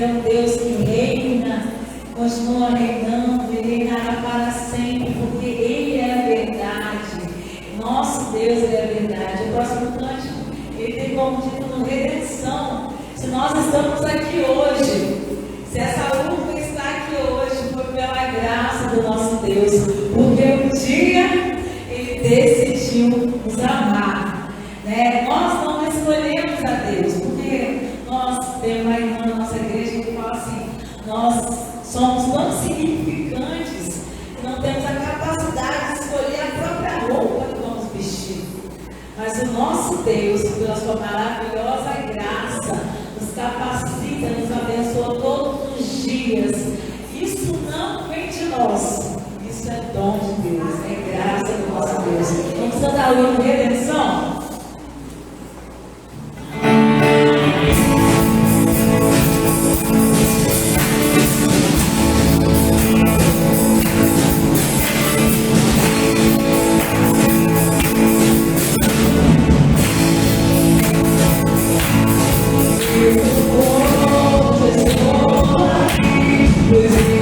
é um Deus que reina, continua reinando e reinará para sempre, porque Ele é a verdade. Nosso Deus, Ele é a verdade. O próximo cântico, ele tem como título Redenção. Se nós estamos aqui hoje, se essa luta está aqui hoje, foi pela graça do nosso Deus, porque um dia Ele decidiu nos amar, né? Nós não escolhemos a Deus, porque nós temos uma irmã na nossa igreja que fala assim: nós somos tão significantes que não temos a capacidade de escolher a própria roupa que vamos vestir. Mas o nosso Deus, pela sua maravilhosa graça, nos capacita, nos abençoa todos os dias. Isso não vem de nós, isso é dom de Deus, é graça do nosso Deus. Vamos cantar o hino de redenção? Pois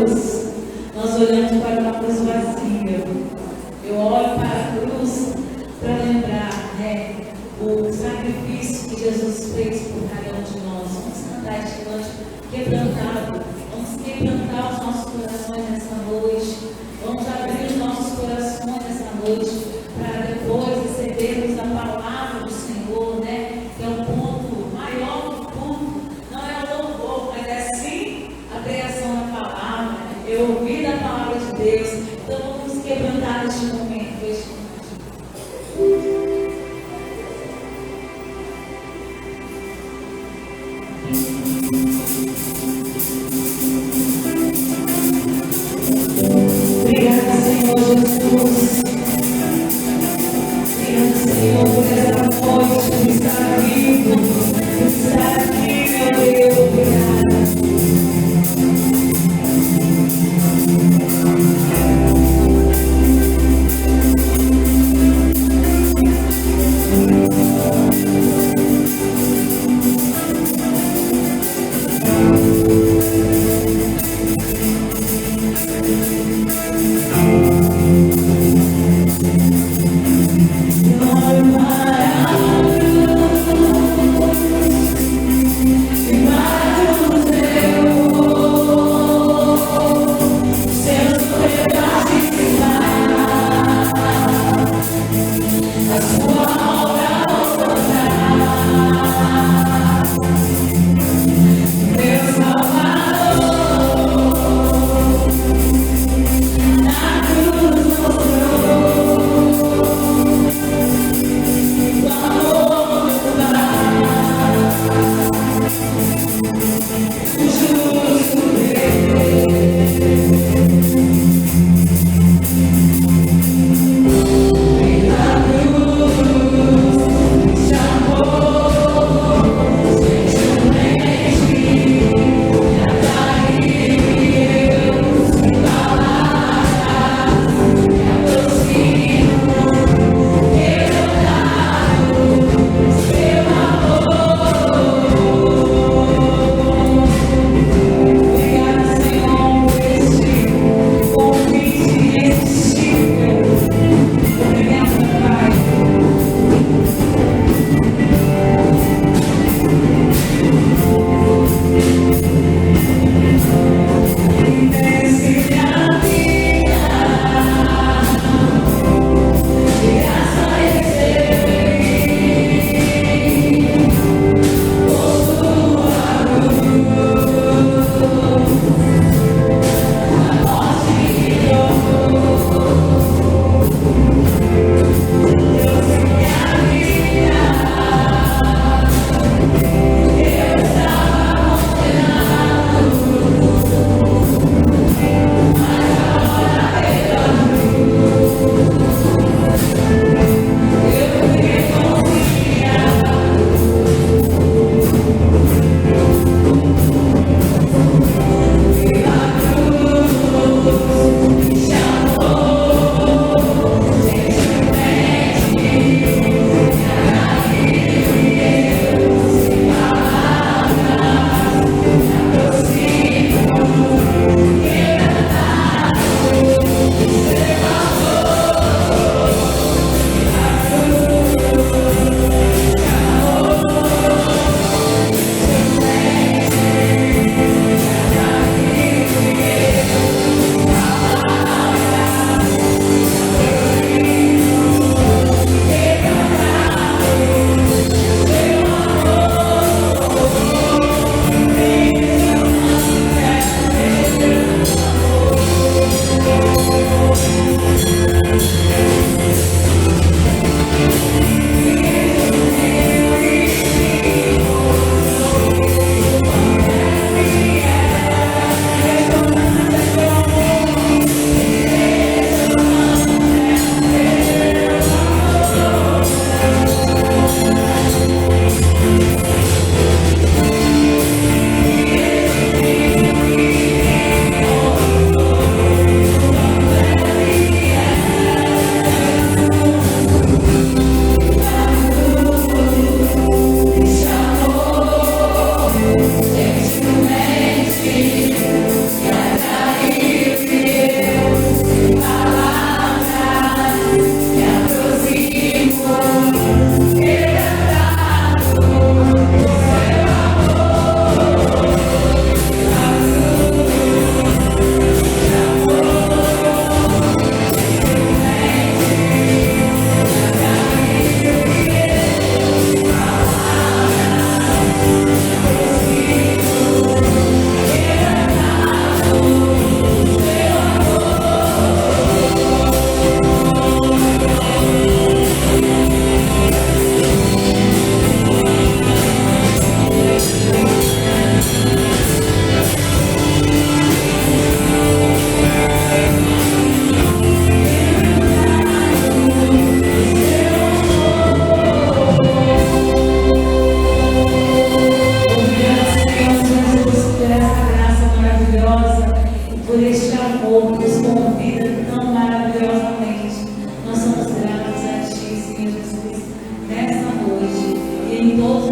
cruz, nós olhamos para uma cruz vazia. Eu olho para a cruz para lembrar, né, o sacrifício que Jesus fez por cada um de nós. Vamos cantar este cântico quebrantado. Vamos quebrantar os nossos corações nessa noite. Vamos abrir os nossos corações nessa noite para depois recebermos a palavra do Senhor, né? Que é o ponto maior do culto. Não é o louvor, mas é sim a pregação da palavra. É ouvir a palavra de Deus. Então vamos nos quebrantar neste momento. Obrigada, Senhor Jesus. Obrigada, Senhor, por essa noite, por estar vivo, por estar aqui, meu Deus. Obrigada.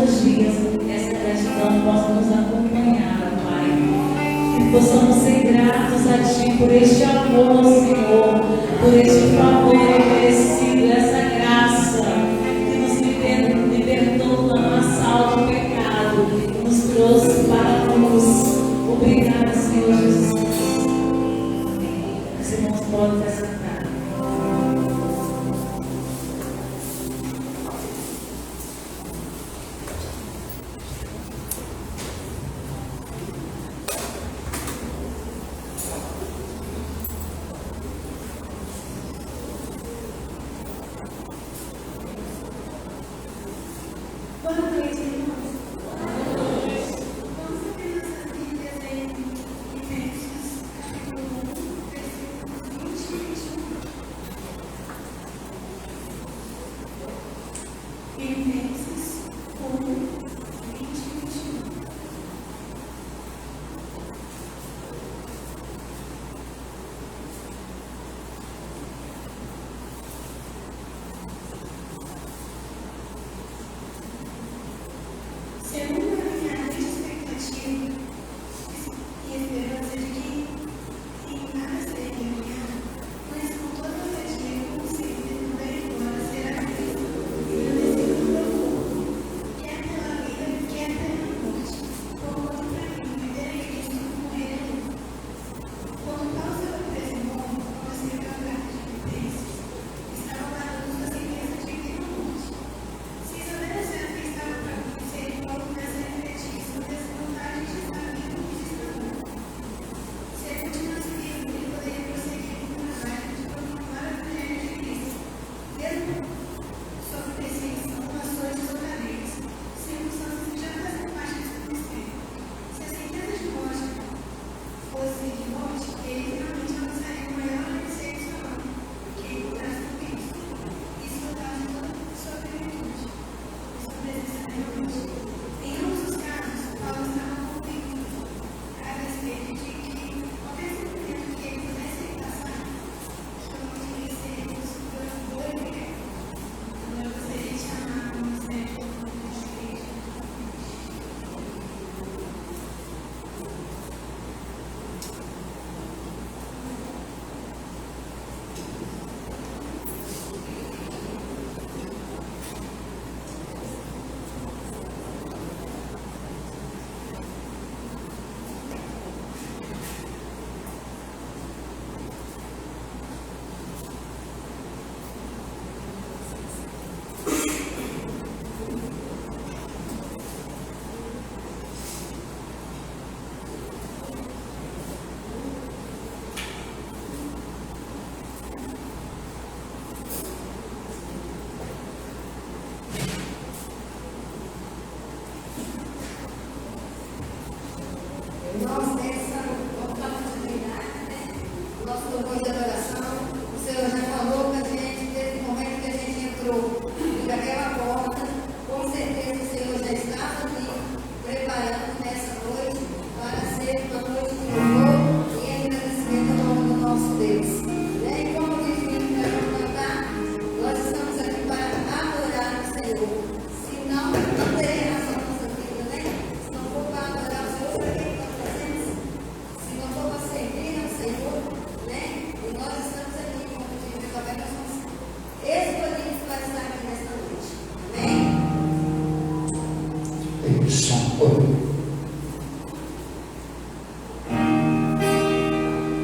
os dias essa gratidão possa nos acompanhar, Pai. Que possamos ser gratos a Ti por este amor, Senhor, por este favor merecido, essa graça que nos libertou da nossa alma do pecado e nos trouxe para a luz. Obrigada, Senhor Jesus. Os irmãos podem sentar.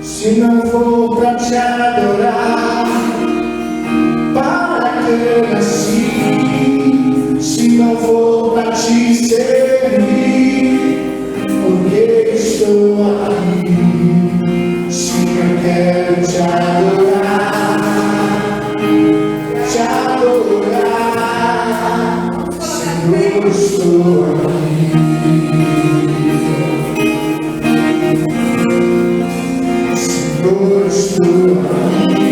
Se não for pra te adorar, para que nasci? Se não for pra te servir, porque estou aqui? Se eu quero te adorar, Senhor, eu estou aqui. Senhor, estou aqui.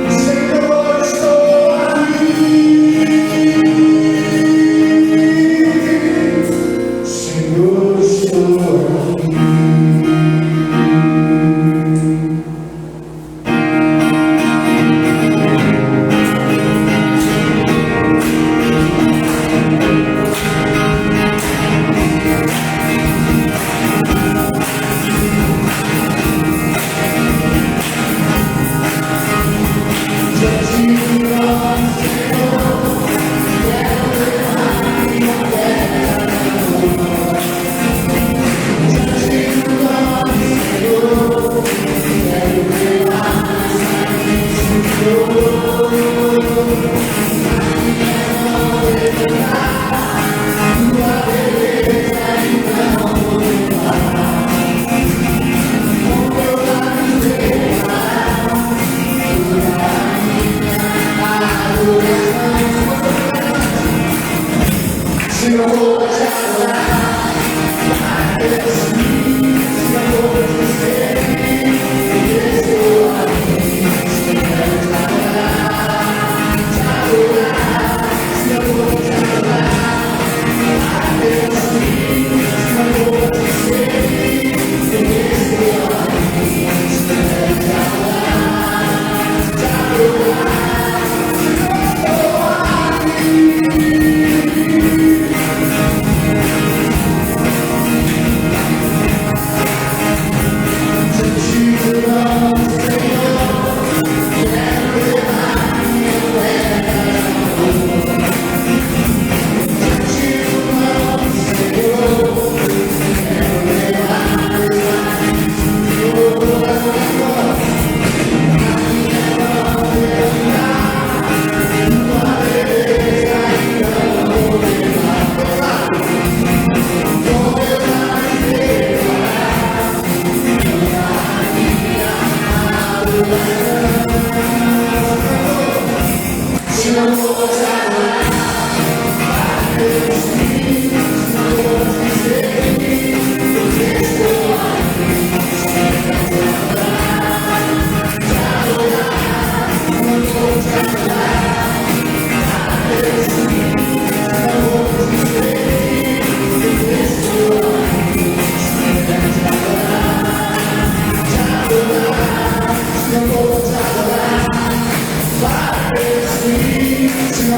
Senhor, estou aqui. Senhor, estou aqui. Se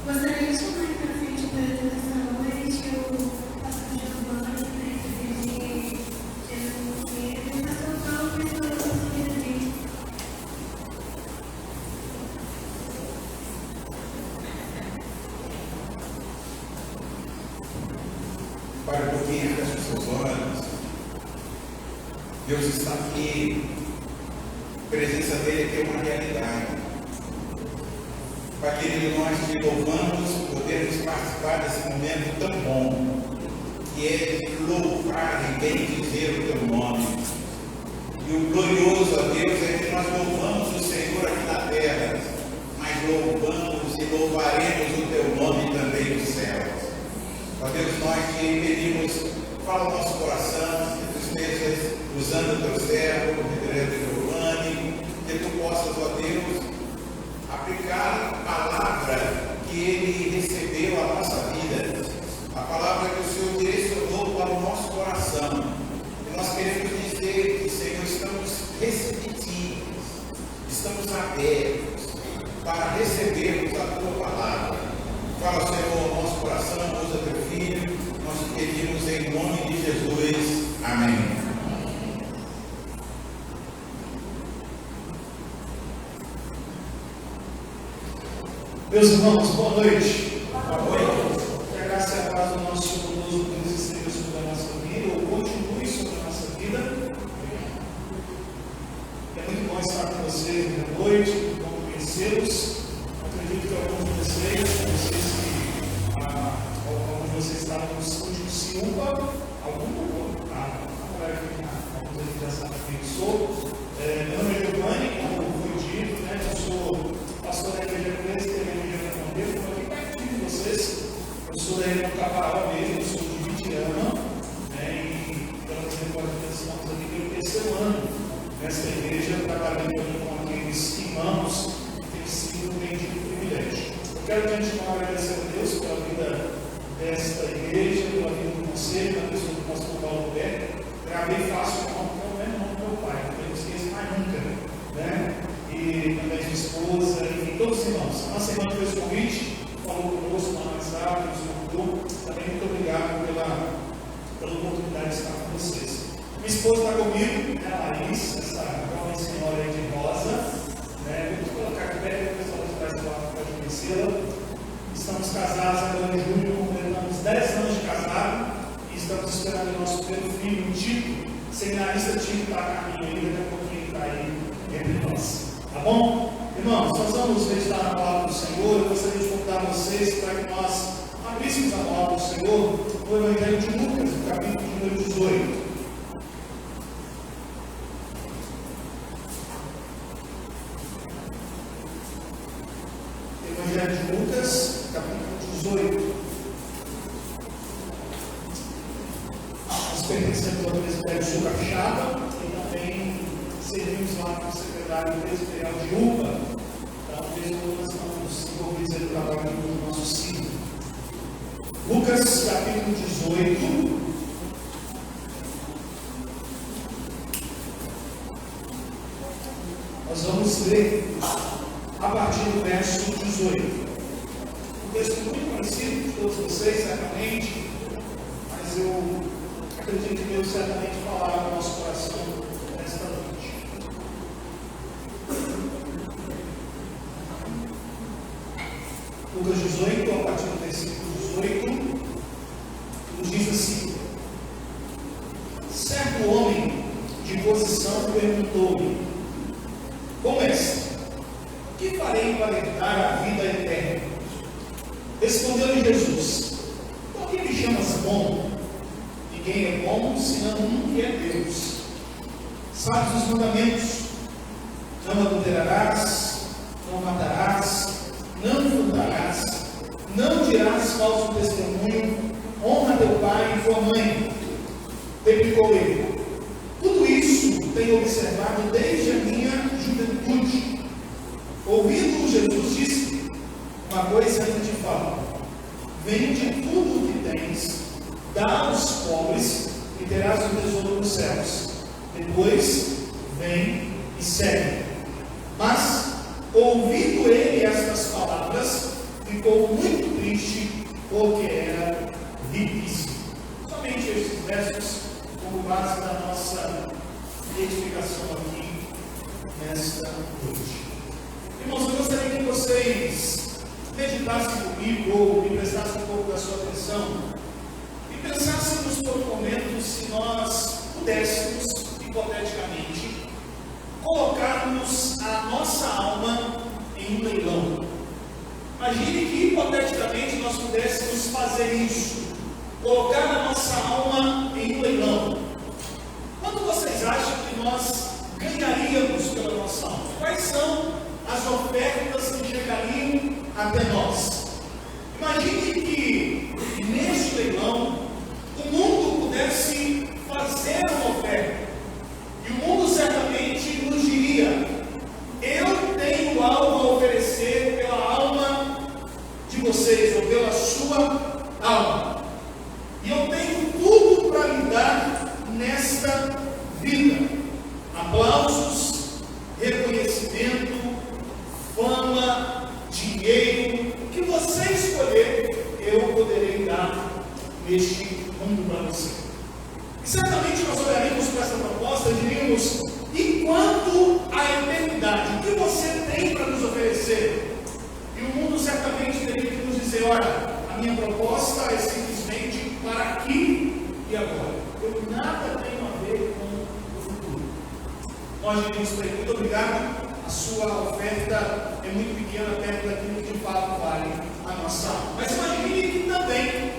Gostaria de chamar para frente para essa noite o pastor Giovanni, de Jesus e o pastor Paulo, que está na nossa vida. Para um pouquinho, feche os seus olhos. Deus está aqui. A presença dele aqui é uma realidade. Pai querido, nós te louvamos por podermos participar desse momento tão bom, que é de louvar e bendizer o teu nome. E o glorioso a Deus é que nós louvamos o Senhor aqui na terra, mas louvamos e louvaremos o teu nome também nos céus. Ó Deus, nós te pedimos, fala o nosso coração, que tu estejas usando o teu servo, o reverendo Giovanni, que tu possas, ó Deus, aplicar a palavra que ele recebeu à nossa vida, a palavra que o Senhor direcionou para o nosso coração. E nós queremos dizer que, Senhor, estamos receptivos, estamos abertos para recebermos a tua palavra. Fala, Senhor, ao nosso coração, usa teu filho, nós te pedimos em nome de Jesus. Amém. Meus irmãos, boa noite. Boa noite. Que a graça e a paz do nosso Senhor conosco esteja sobre a nossa vida, ou continue sobre a nossa vida. É muito bom estar com vocês na noite, muito bom conhecê-los. Acredito que alguns de vocês estavam nos últimos Ciúpa, alguns aqui já sabem quem eu sou. Meu nome é Giovanni, como foi dito, né? Eu sou pastor da igreja presbiteriana de Jacamondeiro, estou aqui pertinho de vocês. Eu sou da região Caparó mesmo, eu sou de Vitiana, e pela misericórdia estamos aqui pelo terceiro ano nessa igreja, trabalhando com aqueles irmãos que têm sido um bendito privilégio. Eu quero de antemão agradecer a Deus pela vida desta igreja, pela vida do conselho, pela pessoa do pastor Paulo Roberto. Gravei fácil o nome, não é o nome do meu pai, não esqueço mais nunca, né? E também minha esposa, enfim, todos os irmãos. A nossa irmã fez o convite, falou conosco no WhatsApp, nos convidou. Também muito obrigado pela oportunidade de estar com vocês. Minha esposa está comigo, né, a Larissa, essa jovem senhora aí de rosa, né? Vou colocar aqui perto, o pessoal vai para conhecê-la. Estamos casados agora em julho, completamos 10 anos de casado e estamos esperando o nosso primeiro filho, o Tito. Seminarista Tito está a caminho aí, daqui a pouquinho ele está aí entre nós. Tá bom? Irmãos, nós vamos meditar na palavra do Senhor. Eu gostaria de convidar vocês para que nós abríssemos a palavra do Senhor no Evangelho de Lucas, no capítulo número 18. Evangelho de Lucas, capítulo 18. Nós pertencemos ao presbitério Sul Capixaba e também servimos lá como secretário presbiterial de UPA. Então, desde quando nós estamos envolvidos no trabalho do nosso ciclo. Lucas, capítulo 18. Nós vamos ler a partir do verso 18. Um texto muito conhecido de todos vocês, certamente, mas eu acredito que Deus certamente falará no nosso coração nesta noite. Lucas 18, a partir do versículo 18, nos diz assim: certo homem de posição perguntou-lhe: bom mestre, o que farei para herdar a vida eterna? Respondeu-lhe Jesus: por que me chamas bom? Ninguém é bom senão um que é Deus. Sabes os mandamentos: não adulterarás, não matarás, não furtarás, não dirás falso testemunho, honra teu pai e tua mãe. Replicou ele: tudo isso tenho observado desde a minha juventude. Ouvindo Jesus disse: uma coisa ainda te falo, vende tudo o que tens, dá aos pobres e terás um tesouro nos céus. Depois vem e segue. Mas, ouvindo ele estas palavras, ficou ficou muito triste porque era riquíssimo. Somente esses versos como base da nossa edificação aqui nesta noite. Irmãos, eu gostaria que vocês meditassem comigo ou me prestassem um pouco da sua atenção e pensássemos por um momento se nós pudéssemos, hipoteticamente, colocarmos a nossa alma em um leilão. Imagine que hipoteticamente nós pudéssemos fazer isso, colocar a nossa alma em um leilão. Quanto vocês acham que nós ganharíamos pela nossa alma? Quais são as ofertas que chegariam até nós? Imagine que neste leilão o mundo pudesse fazer uma oferta e o mundo certamente nos diria: eu tenho algo a oferecer pela alma de vocês ou pela sua alma, e eu tenho tudo para lhe dar nesta vida: aplausos, reconhecimento, fama, dinheiro, o que você escolher, eu poderei dar neste mundo para você. E certamente nós olharemos para essa proposta e diríamos: e quanto à eternidade, o que você tem para nos oferecer? E o mundo certamente teria que nos dizer: olha, a minha proposta é simplesmente para aqui e agora. Eu nada tenho a ver com o futuro. Nós diríamos para ele: muito obrigado, a sua oferta é muito pequena perto daquilo que de fato vale a nossa alma. Mas imagine que também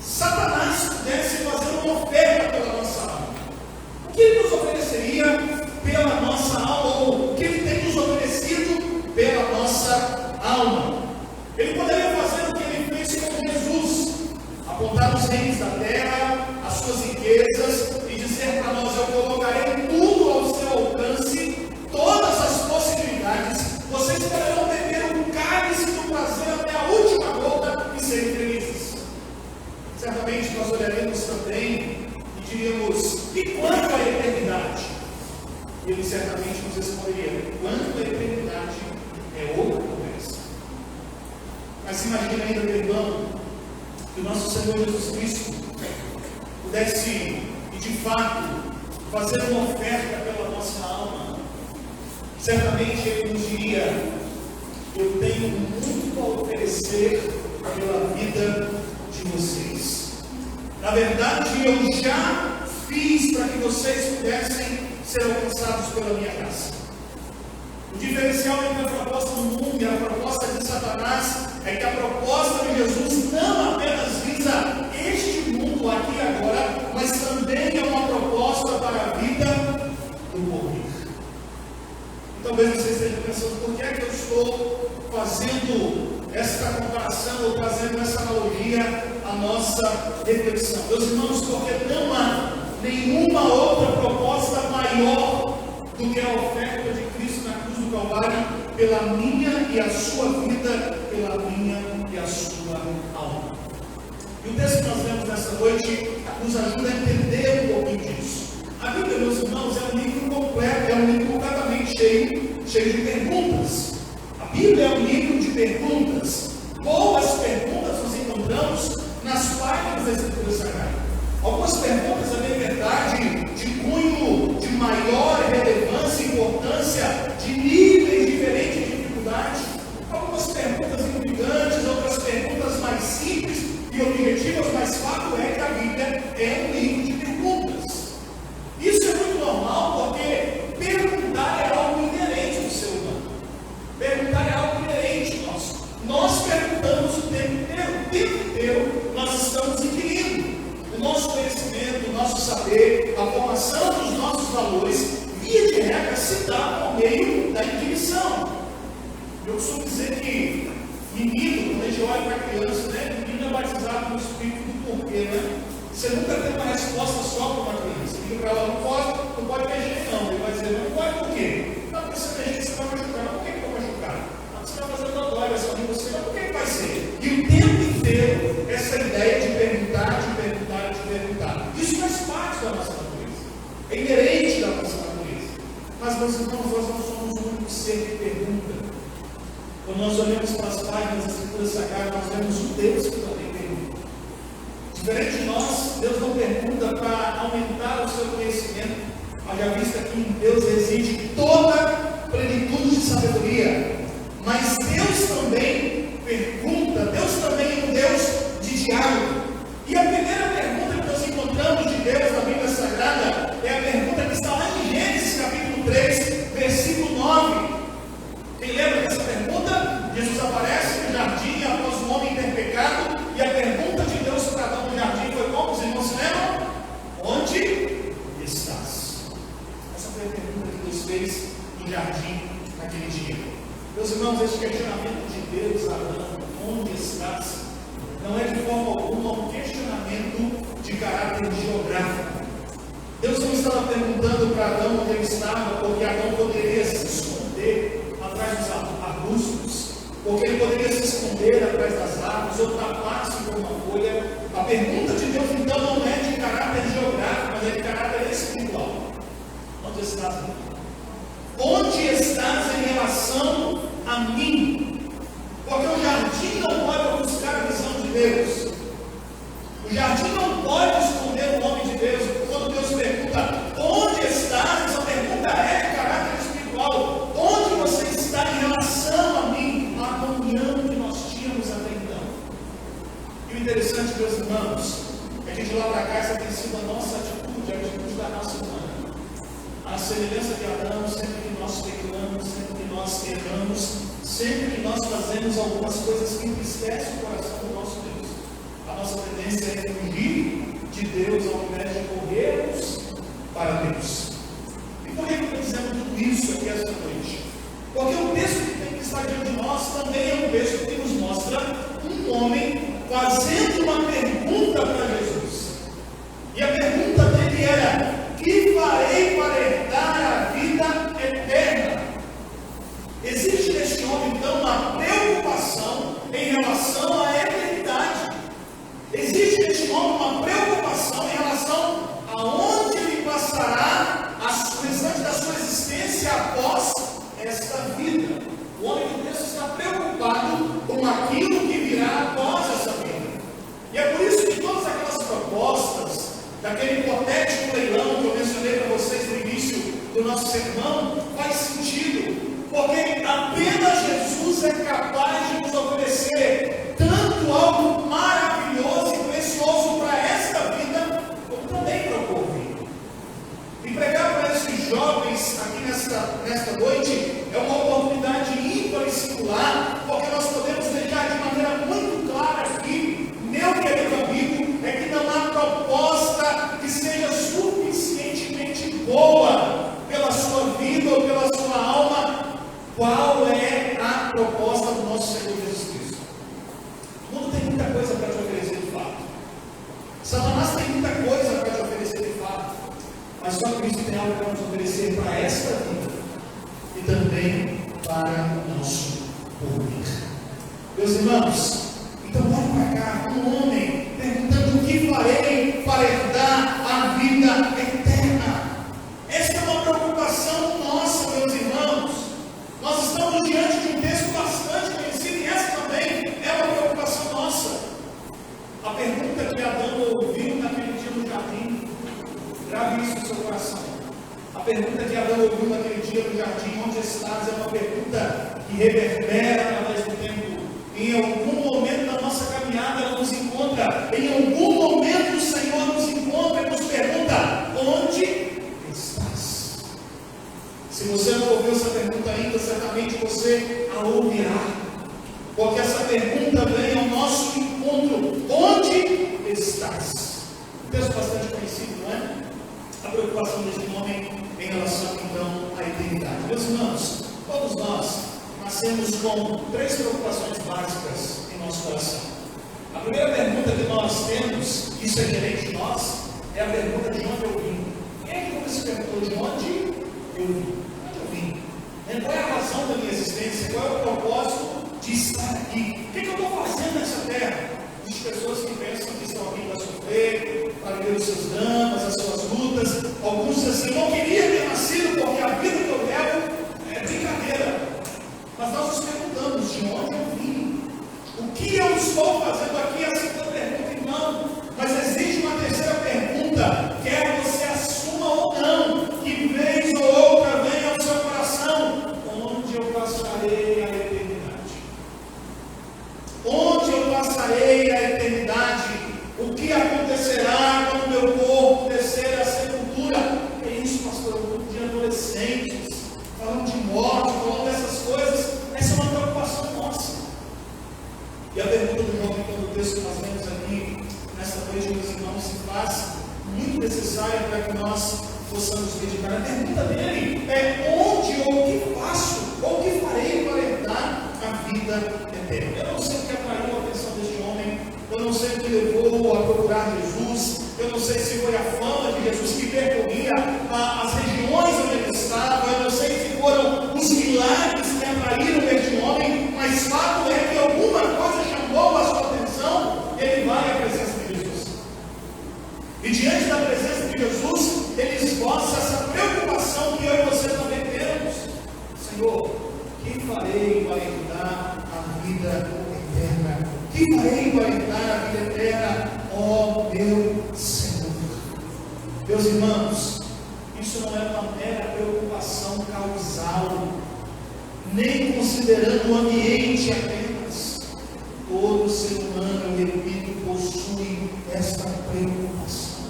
Satanás pudesse fazer uma oferta pela nossa alma. O que ele nos ofereceria pela nossa alma, ou o que ele tem nos oferecido pela nossa alma? Ele poderia fazer o que ele fez com Jesus: apontar os reinos da terra, as suas riquezas, e dizer para nós: eu colocarei tudo ao seu alcance, todas as possibilidades, vocês poderão beber o cálice do prazer até a última gota e serem felizes. Certamente nós olharemos também e diríamos: e quanto à eternidade? E ele certamente nos responderia: quanto à eternidade é outra conversa. Mas imagina ainda, meu irmão, que o nosso Senhor Jesus Cristo pudesse, e de fato, fazer uma oferta pela nossa alma. Certamente ele nos diria: eu tenho muito a oferecer pela vida de vocês. Na verdade, eu já fiz para que vocês pudessem ser alcançados pela minha graça. O diferencial entre a proposta do mundo e a proposta de Satanás é que a proposta de Jesus não apenas visa este mundo aqui e agora, mas também é uma proposta para a vida do porvir. E talvez você esteja pensando: por que é que eu estou fazendo esta comparação ou trazendo essa analogia à nossa reflexão? Meus irmãos, porque não há nenhuma outra proposta maior do que a oferta de Cristo na cruz do Calvário pela minha e a sua vida, pela minha e a sua alma. E o texto que nós lemos nesta noite nos ajuda a entender um pouquinho disso. A Bíblia, meus irmãos, é um livro completo, é um livro completamente cheio de perguntas. A Bíblia é um livro de perguntas. Boas perguntas nós encontramos nas páginas da Escritura Sagrada. Algumas perguntas, a bem verdade, de cunho de maior relevância e importância, de níveis diferentes de dificuldade. Algumas perguntas intrigantes, outras perguntas mais simples e objetivas, mas fato é que a Bíblia é um livro de perguntas. Isso é muito normal, porque perguntar é algo inerente do ser humano. Perguntar é algo inerente nosso. Nós perguntamos o tempo inteiro nós estamos inquirindo. O nosso conhecimento, o nosso saber, a formação dos nossos valores, via de regra, se dá por meio da intuição. Eu costumo dizer que menino, quando a gente olha para a criança, né, menino é batizado no espírito do porquê, né? Você nunca tem uma resposta só para uma criança. Diga para ela: não pode mexer, não. Ele vai dizer: não pode por quê? Não, porque se mexer, você vai machucar. Mas por que vai machucar? Você vai fazer uma dor, vai ser você, mas por que vai ser? E o tempo inteiro, essa ideia de perguntar. Isso faz parte da nossa natureza. É inerente da nossa natureza. Mas, meus irmãos, nós não somos o único ser que pergunta. Quando nós olhamos para das páginas das Escrituras Sagradas, nós vemos um Deus que também pergunta. Diferente de nós, Deus não pergunta para aumentar o seu conhecimento, mas já visto que em Deus reside toda plenitude de sabedoria. Mas Deus também pergunta, Deus também é um Deus de diálogo. E a primeira pergunta que nós encontramos de Deus na Bíblia Sagrada é a pergunta que está lá em Gênesis capítulo 3, versículo 9. Quem lembra dessa pergunta? Jesus aparece no jardim após o homem ter pecado, e a pergunta de Deus para Adão no jardim foi como? Os irmãos se lembram? Onde estás? Essa foi a pergunta que Deus fez no jardim naquele dia. Meus irmãos, esse questionamento de Deus a Adão, onde estás? Não é de forma alguma um questionamento de caráter geográfico. Deus não estava perguntando para Adão onde ele estava, porque Adão poderia se esconder atrás dos arbustos, porque ele poderia se esconder atrás das árvores, ou tapar-se com uma folha. A pergunta de Deus, então, não é de caráter geográfico, mas é de caráter espiritual. Onde estás, irmão? Onde estás em relação a mim? Porque o jardim não pode buscar a visão de Deus. O jardim não pode esconder o nome de Deus. Quando Deus pergunta, onde estás? Essa pergunta é de caráter espiritual. Onde você está em relação a mim? A comunhão que nós tínhamos até então. E o interessante, meus irmãos, é que de lá para cá essa tem sido a nossa atitude, a atitude da raça humana. A semelhança de Adão, sempre que nós pecamos, sempre que nós erramos, sempre que nós fazemos algumas coisas que entristecem o coração do nosso Deus, a nossa tendência é fugir de Deus ao invés de corrermos para Deus. E por que eu estou dizendo tudo isso aqui esta noite? Porque o texto que tem que estar diante de nós também é um texto que nos mostra um homem fazendo uma pergunta para Jesus. E a pergunta dele era: que farei para herdar a vida eterna? Existe neste homem, então, uma preocupação em relação à eternidade. Existe neste homem uma preocupação em relação a onde ele passará o restante da sua existência após esta vida. O homem do texto está preocupado com aquilo que virá após essa vida. E é por isso que todas aquelas propostas daquele hipotético leilão que eu mencionei para vocês no início do nosso sermão faz sentido. Porque apenas Jesus é capaz de nos oferecer tanto algo maravilhoso e precioso para esta vida, como também para o porvir. E pregar para esses jovens aqui nesta noite é uma oportunidade ímpar e singular, porque nós podemos deixar de maneira muito clara aqui, meu querido amigo, é que não há proposta que seja suficientemente boa pela sua vida ou pela sua alma. Qual é a proposta do nosso Senhor Jesus Cristo? O mundo tem muita coisa para te oferecer de fato. Satanás tem muita coisa para te oferecer de fato. Mas só Cristo tem algo para nos oferecer para esta vida e também para o nosso porvir. Meus irmãos, então olhe para cá, um homem perguntando o que farei para herdar a vida eterna. Esta é uma preocupação nossa, meus irmãos. Nós estamos diante de um texto bastante conhecido e essa também é uma preocupação nossa. A pergunta que Adão ouviu naquele dia no jardim, grave isso no seu coração. A pergunta que Adão ouviu naquele dia no jardim, onde estás, é uma pergunta que reverbera através do tempo. Em algum momento da nossa caminhada ela nos encontra, em algum momento o Senhor nos encontra e nos pergunta: onde estás? Se você não ouviu essa pergunta ainda, certamente você a ouvirá, porque essa pergunta vem ao nosso encontro: onde estás? Um texto bastante conhecido, não é? A preocupação deste homem em relação então à eternidade. Meus irmãos, todos nós nascemos com três preocupações básicas em nosso coração. A primeira pergunta que nós temos, isso é inerente de nós, é a pergunta: de onde eu vim? Quem é que nunca se perguntou de onde eu vim? Qual é a razão da minha existência? Qual é o propósito de estar aqui? O que eu estou fazendo nessa terra? Existem pessoas que pensam que estão aqui para sofrer, para viver os seus dramas, as suas lutas. Alguns dizem assim: eu não queria ter nascido porque a vida que eu levo é brincadeira. Mas nós nos perguntamos: de onde eu vim? estou fazendo aqui a segunda pergunta, irmão, mas existe uma terceira pergunta, quer você assuma ou não, que vez ou outra venha ao seu coração: onde eu passarei a eternidade? Onde eu passarei a eternidade? O que acontecerá quando meu corpo descer à sepultura? É isso, pastor, um grupo de adolescentes, falando de morte, falando dessas coisas. Essa é uma preocupação nossa. E a pergunta do jovem, quando o texto que nós lemos aqui, nesta noite, meus irmãos, se faz muito necessária para que nós possamos meditar. A pergunta dele é: onde ou o que faço, ou o que farei para herdar a vida eterna? Eu não sei o que atraiu a atenção deste homem, eu não sei o que levou a procurar Jesus, eu não sei se foi a fama de Jesus que percorria as regiões onde ele estava, eu não sei se foram os milagres que atraíram este homem, mas fato é que alguma coisa chamou a sua atenção. Ele vai à presença de Jesus, e diante da presença de Jesus, ele esboça essa preocupação que eu e você também temos: Senhor, que farei para herdar a vida eterna? Que farei para herdar a vida eterna, ó meu Senhor? Meus irmãos, isso não é uma mera preocupação causal, nem considerando o ambiente apenas. Todo ser humano, eu repito, possui esta preocupação,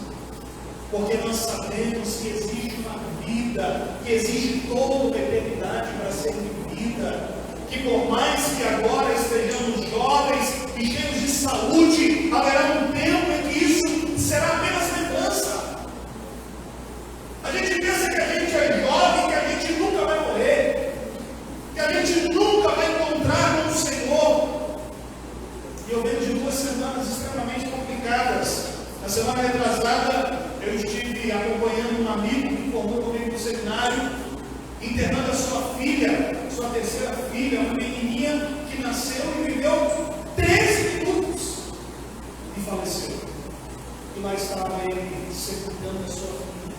porque nós sabemos que existe uma vida, que existe toda uma eternidade para ser vivida, que por mais que agora estejamos jovens e cheios de saúde, haverá um tempo em que isso será apenas lembrança. A gente pensa que a gente é jovem, que a gente nunca vai morrer, que a gente nunca vai encontrar com o Senhor. E eu venho de 2 semanas extremamente complicadas. Na semana retrasada, eu estive acompanhando um amigo que formou comigo no seminário, internando a sua filha, sua terceira filha, uma menininha que nasceu e viveu 13 minutos e faleceu. E lá estava ele sepultando a sua filha.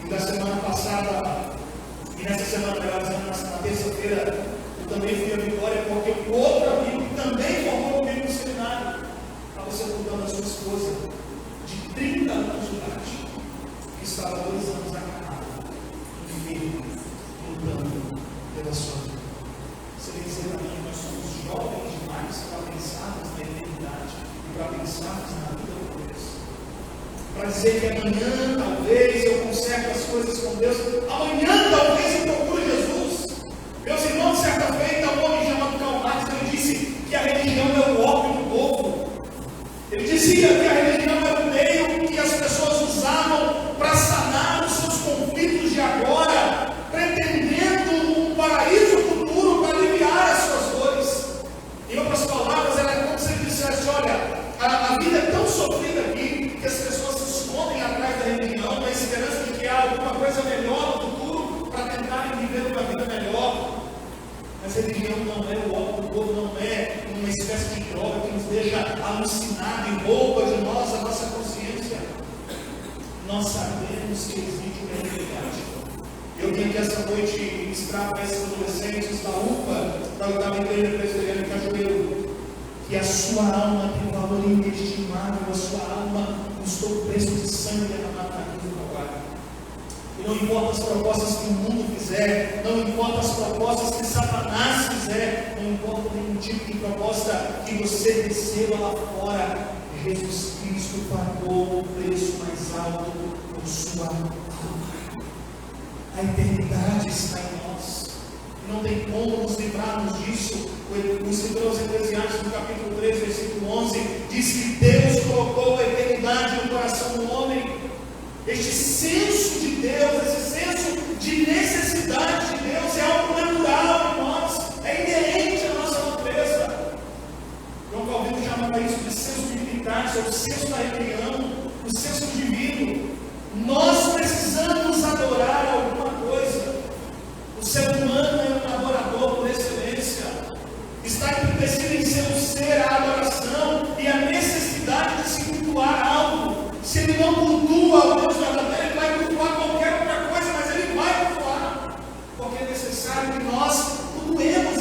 E na semana passada, e nessa semana, na terça-feira, eu também fui a Vitória, porque outro amigo que também formou comigo no seminário estava sepultando a sua esposa, de 30 anos de idade, que estava 2 anos agarrada, enferma, lutando pela sua vida. Você vem dizer para mim: nós somos jovens demais para pensarmos na eternidade e para pensarmos na vida com Deus, para dizer que amanhã talvez eu conserte as coisas com Deus, amanhã talvez eu procure Jesus. Meus irmãos, certa feita, um homem chamado Karl Marx, ele disse que a religião é o ópio do povo. Ele dizia que a religião era o meio que as pessoas usavam para sanar os seus conflitos de agora, pretendendo um paraíso futuro para aliviar as suas dores. Em outras palavras, era como se ele dissesse: olha, a vida é tão sofrida aqui que as pessoas se escondem atrás da religião na esperança de que há alguma coisa melhor no futuro para tentarem viver uma vida melhor. Mas a religião não é o ópio do povo, não é uma espécie de droga que nos deixa alucinados e rouba de nós a nossa consciência. Nós sabemos que existe uma realidade. Eu vim aqui essa noite ministrar para esses adolescentes da UPA, da 8ª Igreja Presbiteriana de Cajueiro, que a sua alma tem um valor inestimável, a sua alma custou o preço de sangue derramado na cruz do Calvário. E não importa as propostas que o mundo fizer, não importa as propostas que Satanás fizer, não importa nenhum tipo de proposta que você receba lá fora, Jesus Cristo pagou o preço mais alto por sua alma. A eternidade está em nós. Não tem como nos livrarmos disso. O escritor aos Eclesiastes, no capítulo 3, versículo 11, diz que Deus colocou a eternidade no coração do homem. Este senso de Deus, esse senso de necessidade de Deus é algo natural em nós, é inerente à nossa natureza. João Calvino chamava isso de senso divinitário, é o senso da rebelião, o senso divino. Nós precisamos adorar alguma coisa. O ser humano é um adorador por excelência. Está acontecendo em seu ser a adoração e a necessidade de se cultuar algo. Se ele não cultua o Deus verdadeiro, ele vai cultuar qualquer outra coisa, mas ele vai cultuar, porque é necessário que nós cultuemos.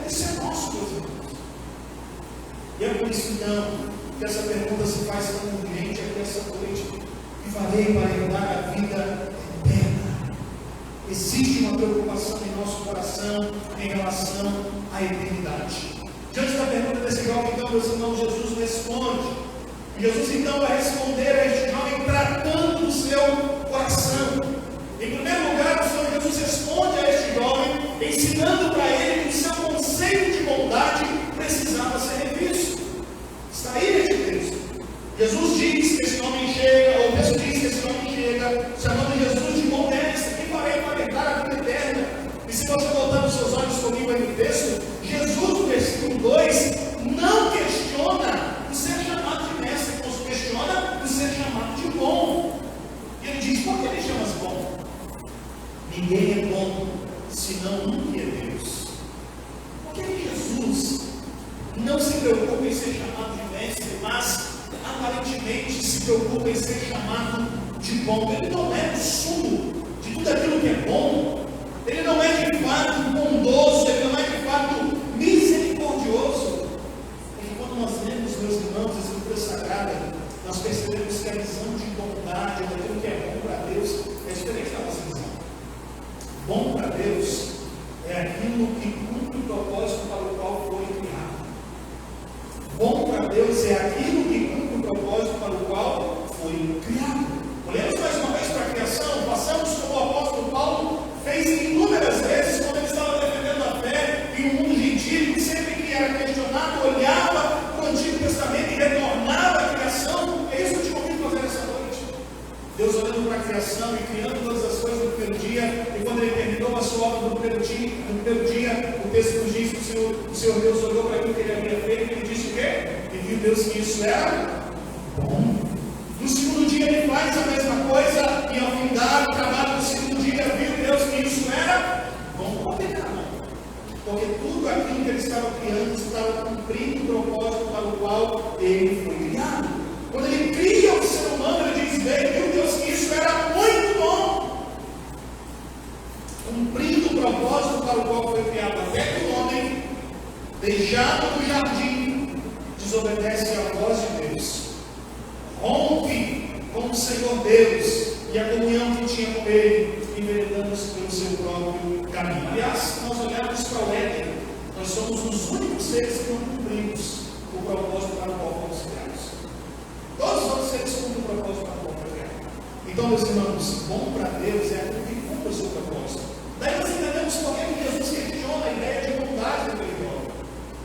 Isso é nosso, meus irmãos. por isso então, que essa pergunta se faz tão urgente aqui essa noite. E farei para herdar a vida eterna. Existe uma preocupação em nosso coração em relação à eternidade. Diante da pergunta desse jovem, então, meus irmãos, Jesus responde. E Jesus então vai responder a este jovem tratando do seu coração. Em primeiro lugar, o Senhor Jesus responde a este jovem, ensinando para ele que o seu conceito de bondade precisava ser revisto. Está aí neste texto. Jesus diz que esse homem chega, ou o texto diz que esse homem chega, chamando Jesus de bom mestre, que farei para herdar a vida eterna. E se você voltar os seus olhos comigo aí no texto, Jesus, no versículo 2, não questiona o ser chamado de mestre, mas questiona o ser chamado de bom. E ele diz, por que me chamas bom? Ninguém é bom, senão um que é Deus. Por que Jesus não se preocupa em ser chamado de mestre, mas aparentemente se preocupa em ser chamado de bom? Ele não é o sumo de tudo aquilo que é bom. Ele não é de fato bondoso, ele não é de fato misericordioso. Porque quando nós lemos, meus irmãos, a Escritura Sagrada, nós percebemos que a visão de bondade, daquilo que é bom para Deus, é diferente da nossa visão. Bom para Deus é aquilo que cumpre o propósito para o qual foi criado. Bom para Deus é aquilo que cumpre o propósito para o qual foi criado. Olhamos mais uma vez para a criação, passamos como o apóstolo Paulo fez inúmeras vezes quando ele estava defendendo a fé e o mundo gentil, sempre que era questionado, olhava para o Antigo Testamento e retornava à criação. É isso que eu te convido a fazer essa noite. Deus olhando para a criação e criando todas as coisas no primeiro dia, e quando ele terminou a sua obra no primeiro dia, o texto nos diz que o Senhor Deus olhou para aquilo que ele havia feito e ele disse o quê? E viu Deus que isso era bom. No segundo dia ele faz a mesma coisa e ao findar o trabalho do segundo dia viu Deus que isso era bom. Por que não? Porque tudo aquilo que ele estava criando estava cumprindo o propósito para o qual ele foi criado. Quando ele cria o ser humano, ele diz bem, viu Deus que isso era muito bom. Cumprindo o propósito para o qual foi criado, até que o homem, deixado do jardim, desobedece à voz de Deus. Rompe com o Senhor Deus e a comunhão que tinha com Ele, enveredando-se pelo seu próprio caminho. Aliás, se nós olharmos para o Éden, nós somos os únicos seres que não cumprimos o propósito para o qual fomos criados. Todos os outros seres cumprem o propósito para o qual foi criado. Então, meus irmãos, bom para Deus é aquilo que cumpre o seu propósito. Daí nós entendemos por que Jesus questiona a ideia de bondade daquele homem.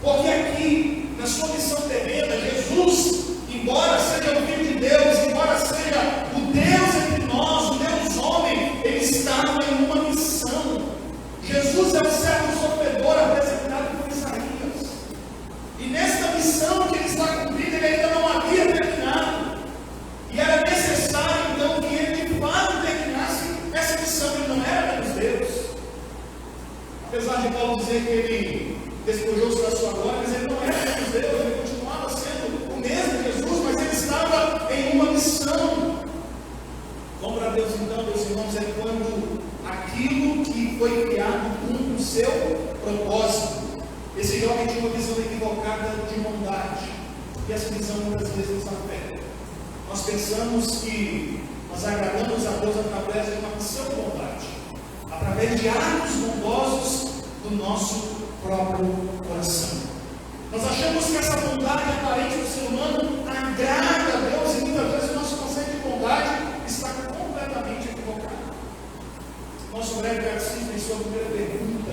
Porque aqui, na sua missão terrena, Jesus, embora seja o Filho de Deus, embora seja o Deus entre nós, o Deus homem, ele estava em uma missão. Jesus é o servo sofredor apresentado por Isaías. E nesta missão que ele está cumprindo, ele ainda não havia terminado. E era necessário então que ele de fato terminasse essa missão. Ele não era menos Deus. Apesar de Paulo dizer que ele despojou-se da sua glória, mas ele não era menos Deus, ele continuava sendo o mesmo Jesus, mas ele estava em uma missão. Bom para Deus então, meus irmãos, é quando aquilo que foi criado cumpre o seu propósito. Esse jovem tinha uma visão equivocada de bondade, e essa visão muitas vezes nos afeta. Nós pensamos que nós agradamos a Deus através de uma missão de bondade, através de atos bondosos do nosso próprio coração. Nós achamos que essa bondade aparente do ser humano agrada a Deus, e muitas vezes o nosso conceito de bondade está completamente equivocado. Nosso breve catecismo, em sua primeira pergunta,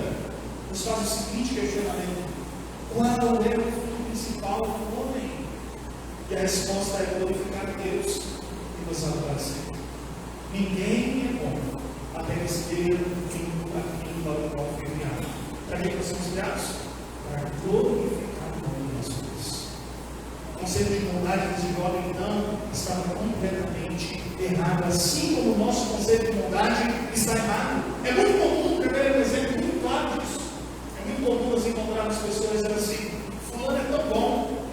nos faz o seguinte questionamento: qual é o fim principal do homem? E a resposta é glorificar a Deus e nos adorar sempre. Ninguém é bom até que esteja cumprindo aquilo para o qual foi criado. Para que nós somos criados? Para glorificar o nome de Jesus. O conceito de bondade desse jovem, então, estava completamente errado, assim como o nosso conceito de bondade está errado. É muito comum, eu quero um exemplo muito claro disso. É muito comum nós encontrarmos pessoas dizendo assim: fulano é tão bom,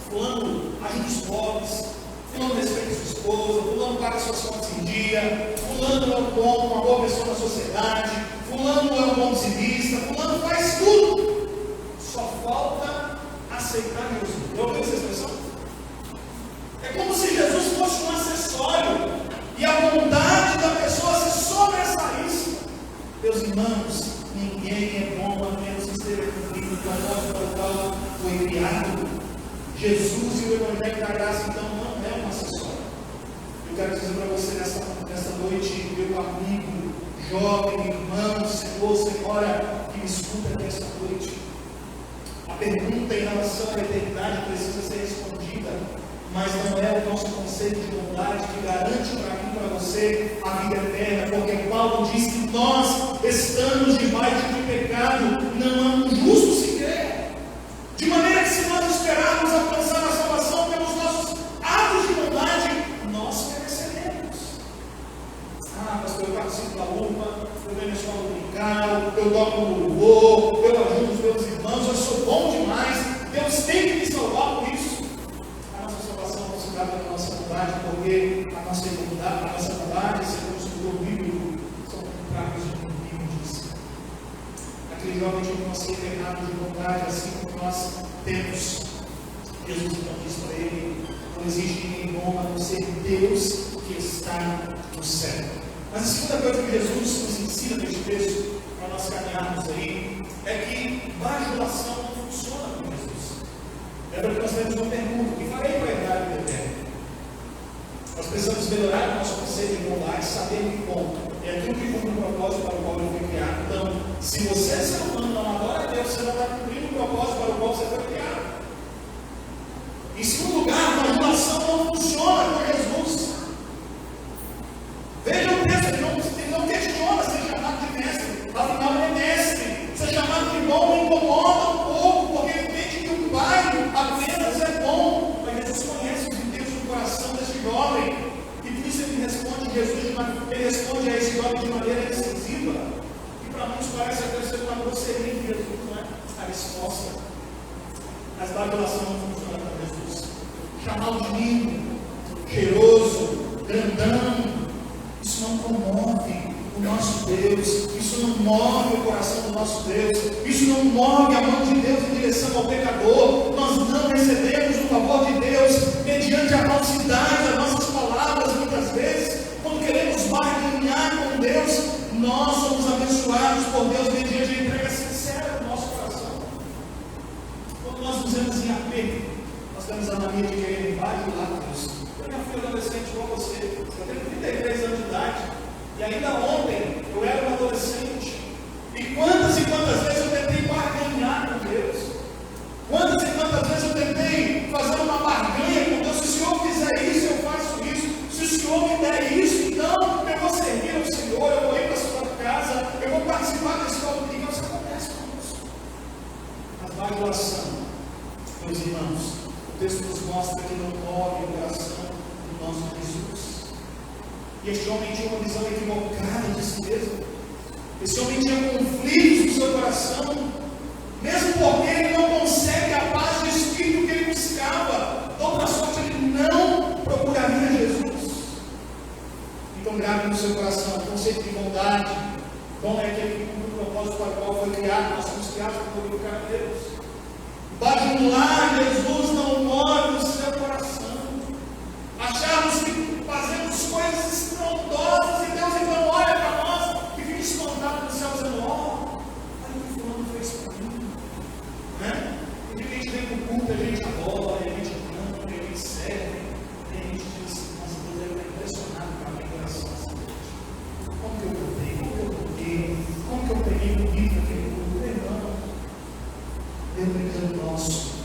fulano ajuda os pobres, fulano respeita sua esposa, fulano paga suas contas em dia, fulano é um bom, uma boa pessoa na sociedade, fulano é um bom dizimista, fulano faz tudo. Só falta aceitar Jesus. Já ouviu essa expressão? É como se Jesus fosse um acessório e a bondade da pessoa se sobressaísse. Meus irmãos, ninguém é bom a menos que seja cumprido o propósito para o qual foi criado. Jesus e o Evangelho da Graça, então, não é um acessório. Eu quero dizer para você nessa noite, meu amigo, jovem, irmão, senhor, senhora, que me escuta aqui esta noite. A pergunta em relação à eternidade precisa ser respondida, mas não é o nosso conceito de bondade que garante para mim e para você a vida eterna, porque Paulo diz que nós estamos debaixo de pecado, não há um justo sequer. De maneira que se nós esperarmos alcançar a salvação pelos nossos atos de bondade, nós pereceremos. Ah, pastor, eu participo da UPA, eu venho na escola dominical, eu toco no louvor, eu ajudo os meus irmãos, eu sou bom demais, Deus tem que me salvar por isso. A nossa salvação não se trata da nossa bondade, porque a nossa bondade, segundo o estudo bíblico, são contrários de bíblico. Aquele jovem tinha um conceito errado de bondade, assim como nós temos. Jesus então diz para ele: não existe ninguém bom a não ser Deus que está no céu. Mas a segunda coisa que Jesus nos ensina neste texto, para nós caminharmos aí, é que bajulação não funciona com Jesus. Lembra que nós temos uma pergunta: que farei para herdar a vida eterna? Nós precisamos melhorar o nosso conceito de bondade, saber que bom é aquilo que cumpre o propósito para o qual ele foi criado. Então, se você é ser humano, não adora a Deus, você não está cumprindo o propósito para o qual você foi criado. Em segundo lugar, a bajulação não funciona com Jesus. Veja o texto, ele não questiona ser chamado de mestre, afinal ele é mestre. Ser chamado de bom me incomoda um pouco, porque ele entende que o Pai apenas é bom. Mas Jesus conhece os inteiros do coração desse jovem, e por isso ele responde ele responde a esse jovem de maneira incisiva, que para muitos parece até ser uma grosseria de Jesus, não é? A resposta. Mas a bajulação não funciona com Jesus. Chamá-lo de lindo, cheiroso, grandão, isso não comove o nosso Deus, isso não move o coração do nosso Deus, isso não move a mão de Deus em direção ao pecador. Nós não recebemos o favor de Deus mediante a falsidade das nossas palavras, muitas vezes. Quando queremos barganhar com Deus, nós somos abençoados por Deus mediante a entrega sincera do nosso coração. Quando nós nos vemos em aperto, nós temos a mania de querer bajular Deus. Eu já fui adolescente igual você, eu tenho 33 anos de idade, e ainda ontem eu era um adolescente, e quantas vezes eu tentei barganhar com Deus, quantas vezes eu tentei fazer uma barganha com Deus: se o Senhor fizer isso, eu faço isso, se o Senhor me der isso, então eu vou servir ao Senhor, eu vou ir para a sua casa, eu vou participar da escola dominical. Isso acontece conosco. A bajulação, meus irmãos, o texto nos mostra que não move o coração do nosso Jesus. E este homem tinha uma visão equivocada de si mesmo. Esse homem tinha conflitos no seu coração, mesmo porque ele não consegue a paz de espírito que ele buscava. De outra sorte, ele não procuraria Jesus. Então, grave no seu coração o conceito de bondade. Bom é aquele que cumpre o propósito para o qual foi criado. Nós somos criados para glorificar a Deus. Bajular Jesus não move o seu coração. Acharmos que fazemos coisas estrondosas e Deus então olha para nós e fica espantado no céu dizendo: ó, olha o que fulano fez para mim, né? E a gente vem para o culto, a gente adora, a gente canta, a gente serve, e a gente diz: nossa, Deus deve estar impressionado com a minha coração essa noite. Como que eu cantei, como que eu peguei o livro daquele culto? Irmão, Deus brincando nosso.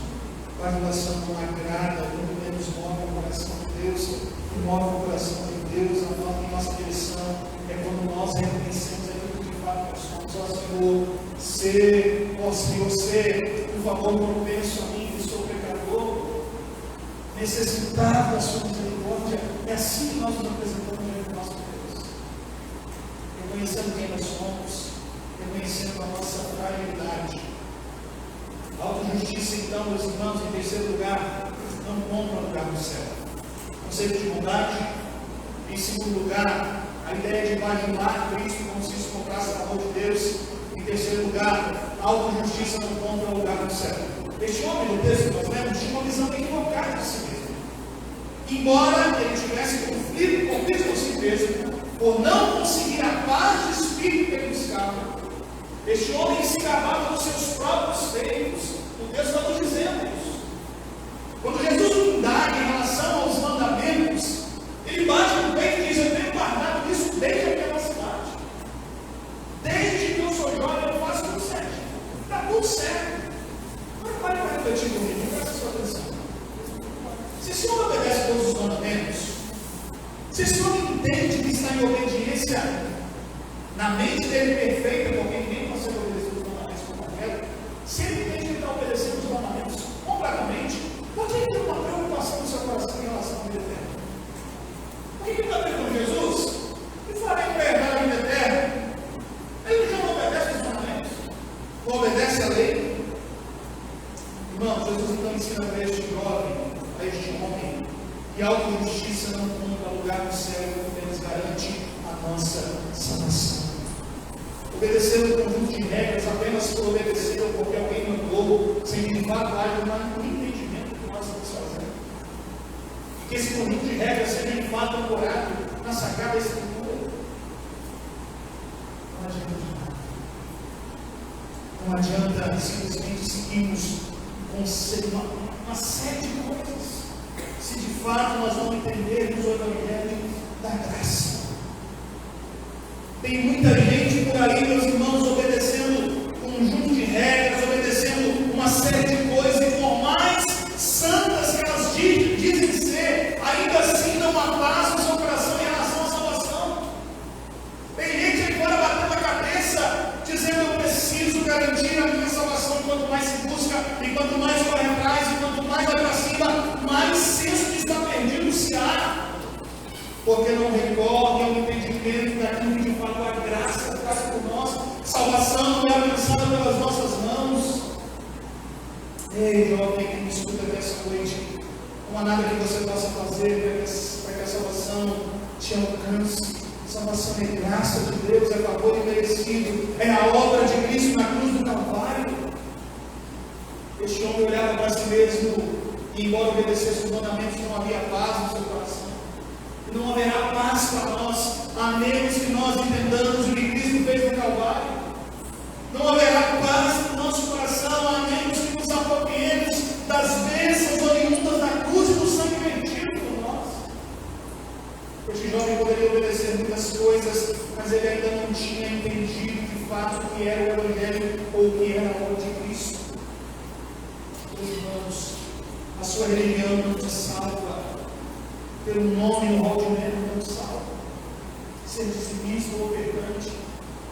A bajulação não agrada, muito menos move o coração de Deus. O que move o coração de Deus, a nossa direção, é quando nós reconhecemos aquilo que de fato nós somos. Ó Senhor, por favor, não penso a mim, que sou pecador, necessitado da sua misericórdia. É assim que nós nos apresentamos diante do nosso Deus, reconhecendo quem nós somos, reconhecendo a nossa fragilidade. Autojustiça, então, meus irmãos, em terceiro lugar, não compra lugar no céu. Conceito de bondade. Em segundo lugar, a ideia de bajular Cristo como se isso comprasse o amor de Deus. Em terceiro lugar, a autojustiça não compra lugar no céu. Este homem, no texto que nós lemos, tinha uma visão equivocada de si mesmo. Embora ele tivesse conflito com si mesmo, por não conseguir a paz de espírito que ele buscava, este homem se gabava dos seus próprios feitos. O texto está nos dizendo isso. Quando Jesus indaga em relação aos mandamentos, ele bate no peito e diz: eu tenho guardado isso desde aquela cidade. Desde que eu sou jovem, eu faço tudo certo. Está tudo certo. Mas pare para refletir comigo, presta sua atenção. Se esse homem obedece todos os mandamentos, se esse homem entende que está em obediência na mente dele perfeita, porque ninguém consegue obedecer os mandamentos por completo, se ele entende que ele está obedecendo os mandamentos completamente, por que ele tem uma preocupação no seu coração em relação à vida eterna? Por que ele está perguntando Jesus? E farei para herdar a vida eterna? Ele já não obedece os mandamentos? Não obedece a lei? Irmão, Jesus então ensina para este jovem, a este homem, que a autojustiça não compra lugar no céu, apenas garante a nossa salvação. Obedecer um conjunto de regras apenas por obedecer ou porque alguém mandou, sem de fato haja um entendimento do que nós estamos fazendo. E que esse conjunto de regras seja de fato ancorado na Sagrada Escritura. Não adianta de nada. Não adianta simplesmente seguirmos uma série de coisas, se de fato nós não entendermos o Evangelho da graça. Tem muita gente por aí, meus irmãos, obedecendo um conjunto de regras, obedecendo uma série de coisas, e por mais santas que elas dizem ser, ainda assim não há paz no seu coração em relação à salvação. Tem gente aí fora batendo a cabeça, dizendo: eu preciso garantir a minha salvação. Quanto mais se busca, e quanto mais corre atrás, e quanto mais vai para cima, mais senso de estar perdido se há. Porque não recorre ao entendimento daquilo que de fato a graça faz por nós. Salvação não é alcançada pelas nossas mãos. Ei, jovem que me escuta nessa noite, não há nada que você possa fazer para que a salvação te alcance. Salvação é graça de Deus, é favor imerecido, é a obra de Cristo na cruz do Calvário. Este homem olhava para si mesmo e, embora obedecesse os mandamentos, não havia paz no seu coração. Não haverá paz para nós, a menos que nós entendamos o que Cristo fez no Calvário. Não haverá paz no nosso coração, a menos que nos apropriemos das bênçãos oriundas da cruz e do sangue vertido por nós. Este jovem poderia obedecer muitas coisas, mas ele ainda não tinha entendido de fato o que era o Evangelho ou o que era a obra de Cristo. Meus irmãos, a sua religião não te salva. Pelo nome no hall de membro não salva. Ser dizimista ou ofertante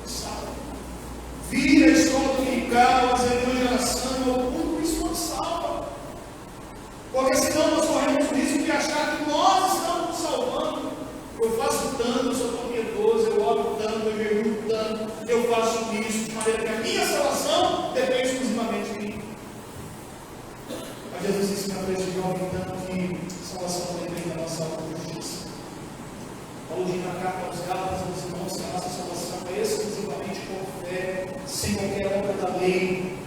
não salva. Vir a escola dominical, as evangelizações, ou culto, isso não salva. Porque senão nós corremos o risco de achar que nós estamos nos salvando. Eu faço tanto, eu sou tão piedoso, eu oro tanto, eu jejuo tanto, eu faço isso, de maneira que a minha salvação depende exclusivamente de mim. Mas Jesus ensina para esse jovem tanto que salvação depende da nossa autojustiça. Paulo diz na carta aos Gálatas, aos irmãos, que a nossa salvação é exclusivamente por fé, sem qualquer obra da lei.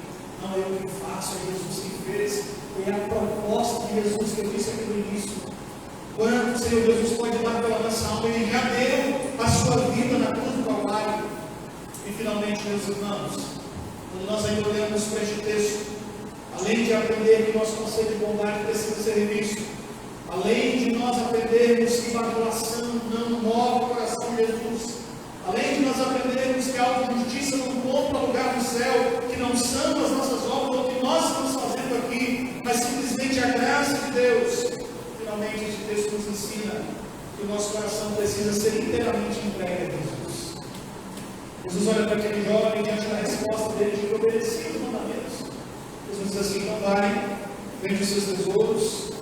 Não é eu que faço, é Jesus que fez. Foi a proposta de Jesus que eu disse aqui no início. Quando o Senhor Jesus pode dar pela nossa alma, Ele já deu a sua vida na cruz do Calvário. E finalmente, meus irmãos, quando nós ainda olhamos para este texto, além de aprender que nosso conceito de bondade precisa ser revisto, além de nós aprendermos que bajulação não move o coração de Jesus, além de nós aprendermos que a autojustiça não compra lugar no céu, que não são as nossas obras ou que nós estamos fazendo aqui, mas simplesmente a graça de Deus, finalmente este texto nos ensina que o nosso coração precisa ser inteiramente entregue a Jesus. Jesus olha para aquele jovem diante da resposta dele de que obedecia os mandamentos. Jesus diz assim: então vai, vende os seus tesouros,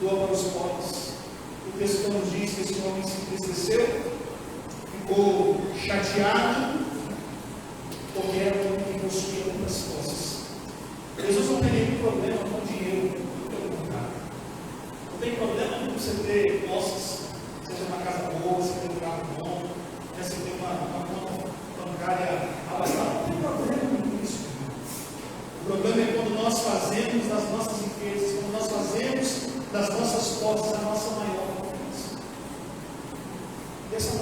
doa para os pobres. O texto nos diz que esse homem se entristeceu, ficou chateado, porque era um homem que possuía muitas coisas. Jesus não tem nenhum problema com dinheiro, pelo contrário. Não tem problema com você ter posses, seja uma casa boa, você ter um carro bom, você ter uma conta bancária abastada. Não tem problema com isso. O problema é quando nós fazemos da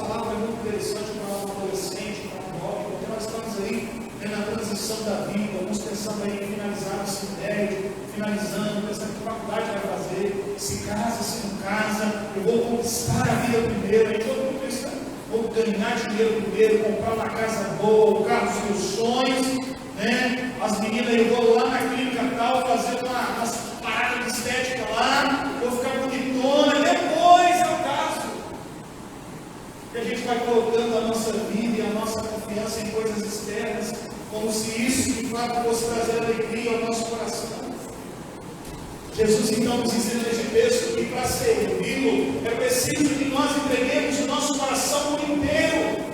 palavra é muito interessante para um adolescente, para um jovem, porque nós estamos aí na transição da vida, alguns pensando aí em finalizar o ensino médio, finalizando, pensando que faculdade vai fazer, se casa, se não casa, eu vou conquistar a vida primeiro, aí todo mundo pensa, vou ganhar dinheiro primeiro, comprar uma casa boa, o carro dos meus sonhos, né? As meninas, eu vou lá na clínica tal, fazer umas paradas de estética lá, vou ficar bonitona, depois eu caso. E a gente vai colocando a nossa vida e a nossa confiança em coisas externas, como se isso de fato fosse trazer alegria ao nosso coração. Jesus então nos ensina neste texto que para servi-lo é preciso que nós entreguemos o nosso coração por inteiro.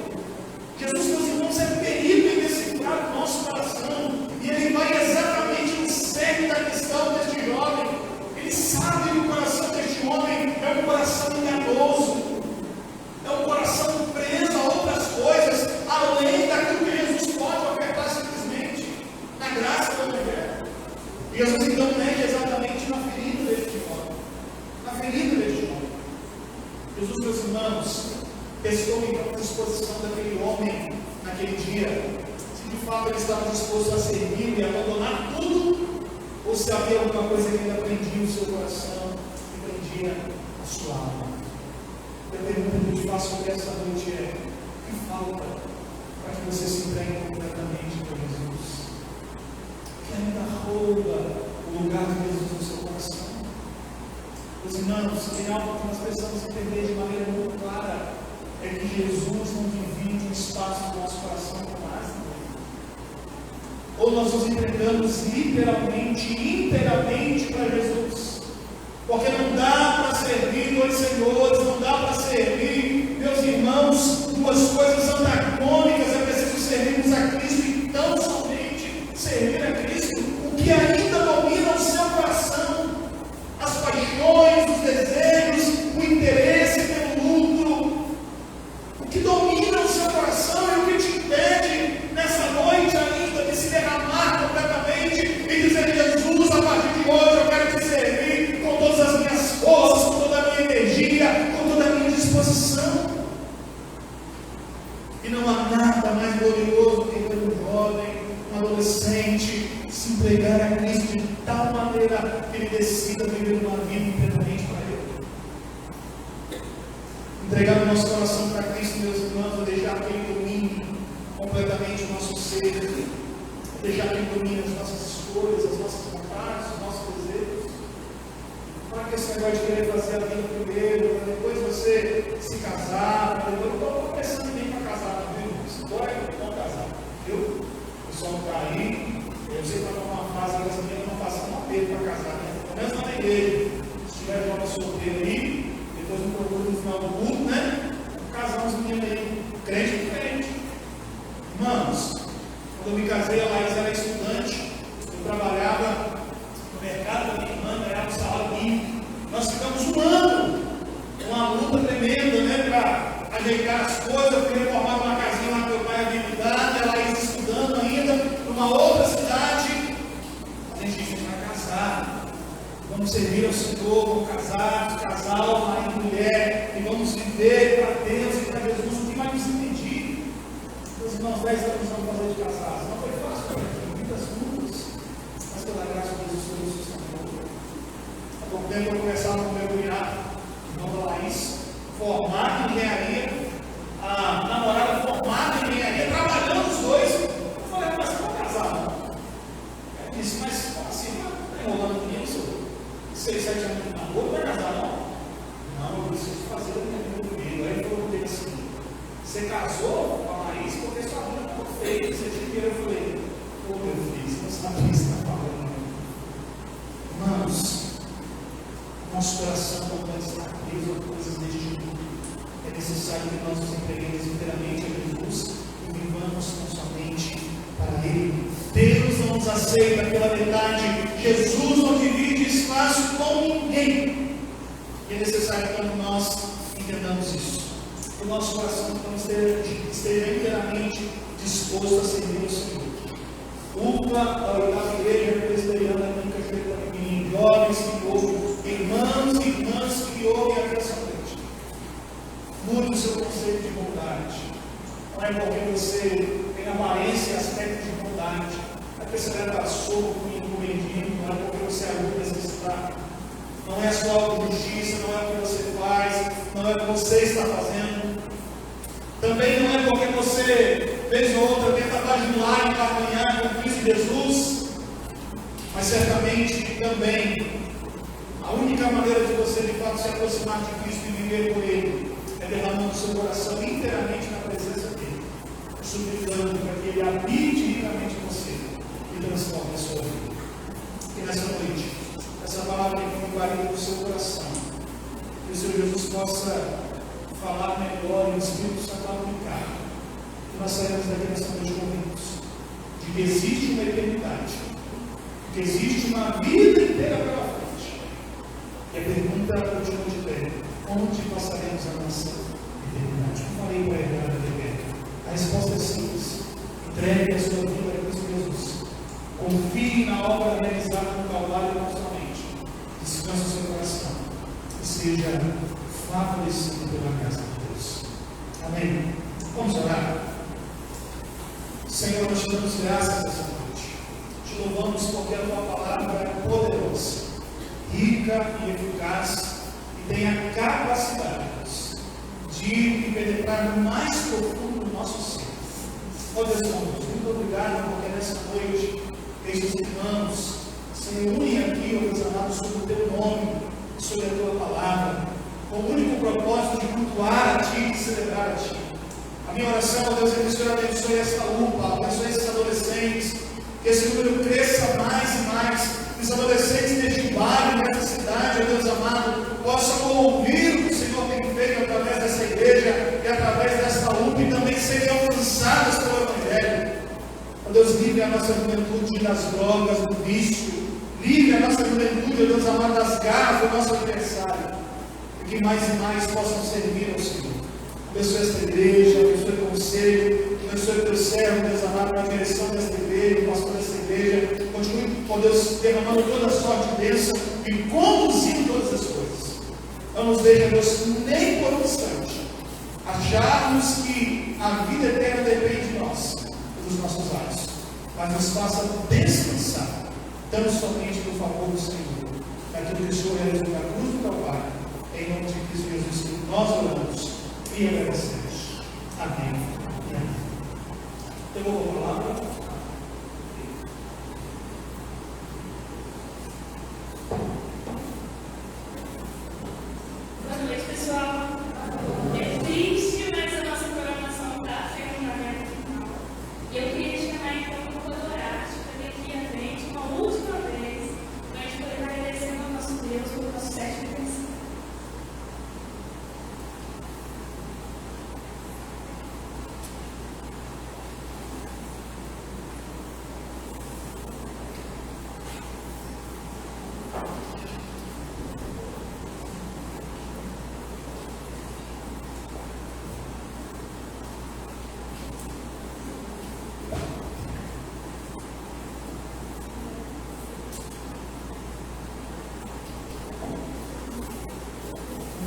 Jesus, meus irmãos, é perito em decifrar o nosso coração, e ele vai exatamente no cerne da questão deste jovem. Ele sabe que o coração deste homem é um coração enganoso, é um coração preso a outras coisas, além daquilo que Jesus pode ofertar simplesmente, na graça do Evangelho. E Jesus então mede exatamente na ferida deste homem. Na ferida deste homem. Jesus, meus irmãos, testou então a disposição daquele homem naquele dia, se de fato ele estava disposto a servir e abandonar tudo, ou se havia alguma coisa que ainda prendia o seu coração e prendia a sua alma. A pergunta que eu te faço sobre essa noite é: o que falta para que você se entregue completamente para Jesus? O que ainda rouba o lugar de Jesus no seu coração? Meus irmãos, tem algo que nós precisamos entender de maneira muito clara: é que Jesus não divide o espaço do nosso coração com nada. Ou nós nos entregamos literalmente, inteiramente para Jesus. Porque não dá para servir dois senhores, não dá para servir, meus irmãos, duas coisas antagônicas. É preciso servirmos a Cristo e tão somente servir a Cristo. O que ainda domina o seu coração, as paixões, os desejos, o interesse pelo lucro, o que domina o seu coração e o que te impede nessa noite ainda de se derramar completamente e dizer: Jesus, a partir de hoje eu quero te servir com todas as minhas forças, com toda a minha energia, com toda a minha disposição. E não há nada mais glorioso que ver um jovem, um adolescente se entregar a Cristo de tal maneira que ele decida viver uma vida inteiramente para Ele. Entregar o nosso coração para Cristo, meus irmãos, é deixar que Ele domine completamente o nosso ser, é deixar que Ele domine as nossas escolhas, as nossas vontades, os nossos desejos. Para que esse negócio de querer fazer a vida primeiro, para depois você se casar, para depois. Eu estou pensando nem para casar, viu? Agora é não casar, viu? O pessoal está aí, eu sei que vai tomar uma fase que as meninas não passam um apelo para casar, né? Pelo menos na igreja. Se tiver jovem solteiro aí, depois me procura no final do culto, né? Casar uns meninos aí, crente com crente. Irmãos, quando eu me casei, a Laís era estudante, eu trabalhava no mercado da minha irmã, ganhava um salário mínimo. Nós ficamos um ano, uma luta tremenda, né? Para ajeitar as coisas. Eu queria formar uma casinha lá que meu pai havia me dado, e a Laís estudando ainda, numa outra cidade. A gente vai casar, vamos servir ao Senhor, vamos casar, casal, marido e mulher, e vamos viver para Deus e para Jesus. O que vai nos impedir? Meus irmãos, 10 anos não fazer de casar. Não foi fácil, muitas lutas, mas pela graça de Jesus foi sustentou. Há pouco tempo eu conversava com o meu cunhado, irmão da Laís, formado em engenharia, a namorada formada em engenharia, trabalhando os dois. Eu falei: mas você vai casar, não? Ela disse: mas assim, está enrolando comigo, senhor? 6, 7 anos de namoro, não vai casar, não? Não, eu preciso fazer o que comigo. Aí ele falou comigo assim: você casou com a Laís porque sua vida estava feia, você tinha dinheiro. Eu falei: ô meu filho, você não sabe o que você está falando. Irmãos, nosso coração não pode estar preso a coisas deste mundo. É necessário que nós nos entreguemos inteiramente a Jesus e vivamos tão somente para Ele. Deus não nos aceita pela metade. Jesus não divide espaço com ninguém. E é necessário que nós entendamos isso. O nosso coração então esteja inteiramente disposto a servir ao Senhor. Culpa a oitava igreja presbiteriana aqui em Cachoeira da Pequenininha, jovens que ouvem, irmãos e irmãs que ouvem aqui essa noite. Mude o seu conceito de bom não é porque você tem aparência e aspecto de bondade, não é porque você leva soco com o mendigo, não é porque você ajuda necessitado, não é a sua autojustiça, não é o que você faz, não é o que você está fazendo. Também não é porque você, vez ou outra, tenta bajular e caminhar com Cristo Jesus, mas certamente também a única maneira de você de fato se aproximar de Cristo e viver com Ele é derramando seu coração inteiramente na presença dEle, suplicando para que Ele habite ricamente em você e transforme a sua vida. E nessa noite, essa palavra que guarda no seu coração, que o Senhor Jesus possa falar melhor e o Espírito Santo aplicar. Que nós saímos daqui nessa noite convictos de que existe uma eternidade, que existe uma vida inteira pela frente. E a pergunta continua de pé: onde passaremos a nossa eternidade? Como falei para a irmã da Rebeca, a resposta é simples: entregue a sua vida a Cristo Jesus. Confie na obra realizada no Calvário constantemente. Descanse o seu coração e seja favorecido pela graça de Deus. Amém? Vamos orar. Senhor, nós te damos graças essa noite. Te louvamos porque a tua palavra é poderosa, rica e eficaz, e tem a capacidade de penetrar no mais profundo do nosso ser. Ó Deus, muito obrigado porque nessa noite estes irmãos se reúnem aqui, ó Deus amado, sobre o teu nome, sobre a tua palavra, com o único propósito de cultuar a Ti, de celebrar a Ti. A minha oração, ó Deus, é que o Senhor abençoe esta UPA, abençoe esses adolescentes, que esse número cresça mais e mais, que os adolescentes deste bairro, desta cidade, ó Deus amado, possam ouvir o que o Senhor tem feito através dessa igreja e através desta UPA e também serem alcançados pelo Evangelho. Ó Deus, livre a nossa juventude das drogas, do vício, livre a nossa juventude, ó Deus amado, das garras do nosso adversário, e que mais e mais possam servir ao Senhor. Abençoe esta igreja, abençoe o conselho, abençoe o teu servo, Deus amado, na direção desta igreja, o pastor desta igreja. Continue, ó Deus, derramando toda a sorte de bênção e conduzindo todas as coisas. Não nos deixe, Deus, nem por um instante acharmos que a vida eterna depende de nós, dos nossos atos, mas nos faça descansar, tão somente no favor do Senhor, daquilo que o Senhor realizou na cruz do Calvário, em nome de Cristo Jesus, que nós oramos e agradecemos. Amém. Eu vou falar. Boa noite, pessoal. É triste, mas a nossa programação está chegando na reta final. E eu queria chamar então o Codorati para vir aqui à frente uma última vez, para a gente poder agradecer ao nosso Deus pelo nosso sétimo aniversário.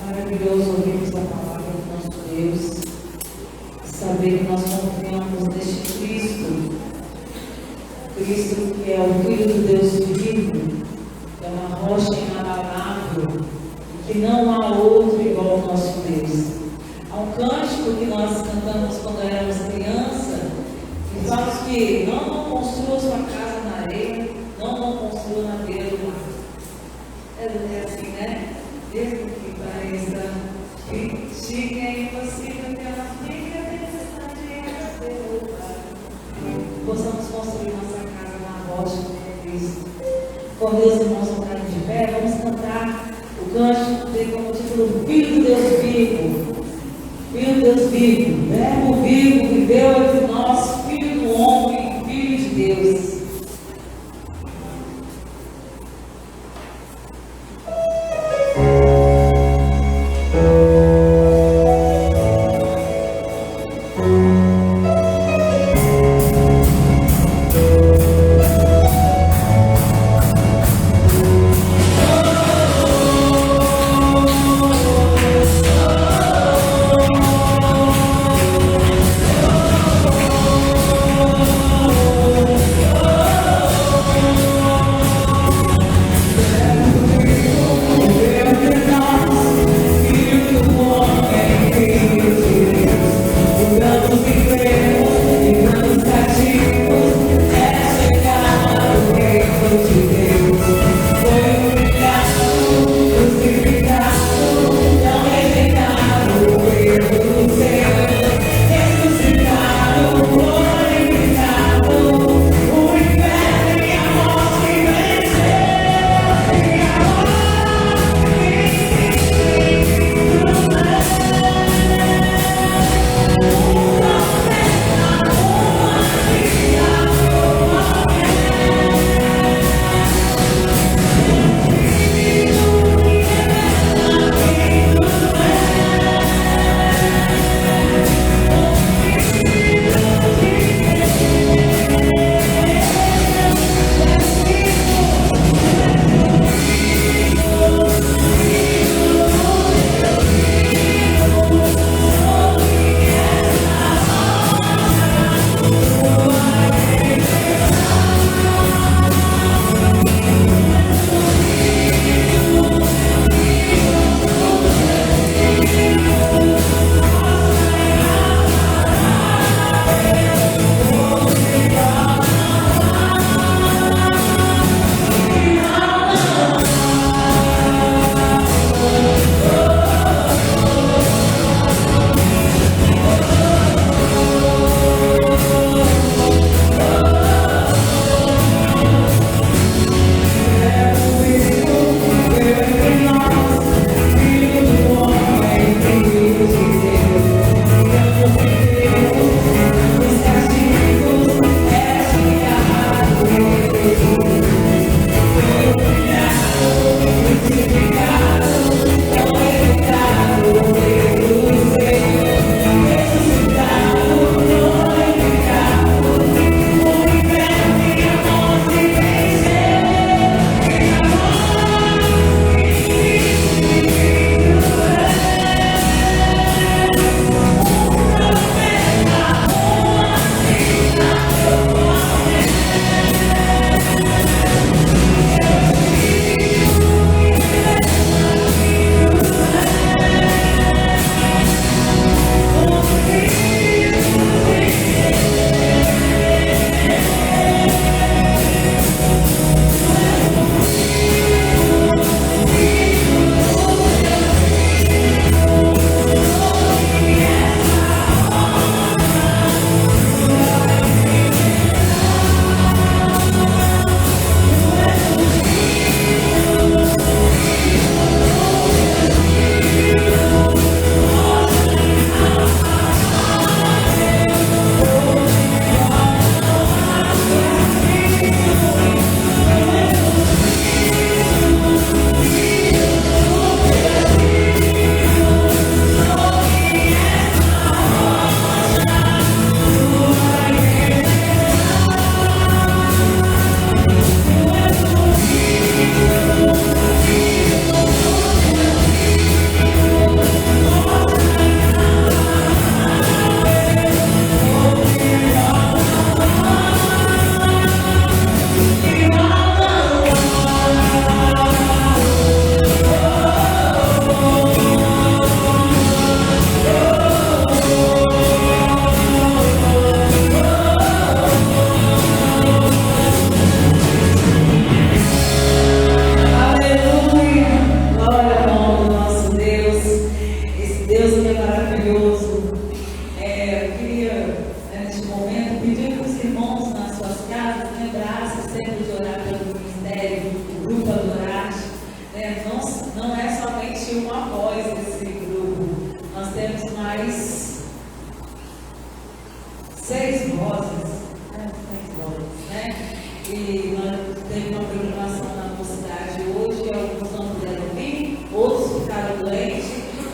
Maravilhoso ouvirmos a palavra do nosso Deus, saber que nós confiamos neste Cristo, Cristo que é o Filho do Deus vivo, que é uma rocha inabalável, e que não há outro igual ao nosso Deus. Há um cântico que nós cantamos quando éramos criança, e falamos que não construa sua casa na areia, não construa na beira do mar. É assim, né? Mesmo que pareça chique, é impossível que ela fique a necessidade é derrubar. Possamos construir nossa casa na rocha de Cristo. Convido os irmãos a ficarem de pé, vamos cantar o cântico que tem como título Filho do Deus Vivo. Filho do Deus Vivo, Verbo vivo, viveu entre nós, Filho do homem, Filho de Deus. Oh,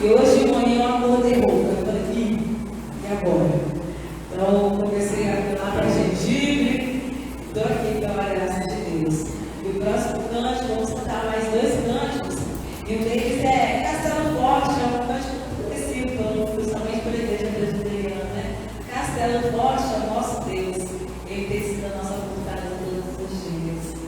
E hoje de manhã eu acordei rouca. Eu falei, e agora? Então, comecei a ir lá para Gengibre. Estou aqui pela graça de Deus. E o próximo cântico, vamos cantar mais 2 cânticos. E um deles é Castelo Forte, é um cântico muito conhecido, principalmente pela igreja presbiteriana, né? Castelo Forte é o nosso Deus. Ele tem sido a nossa fortaleza todos os dias.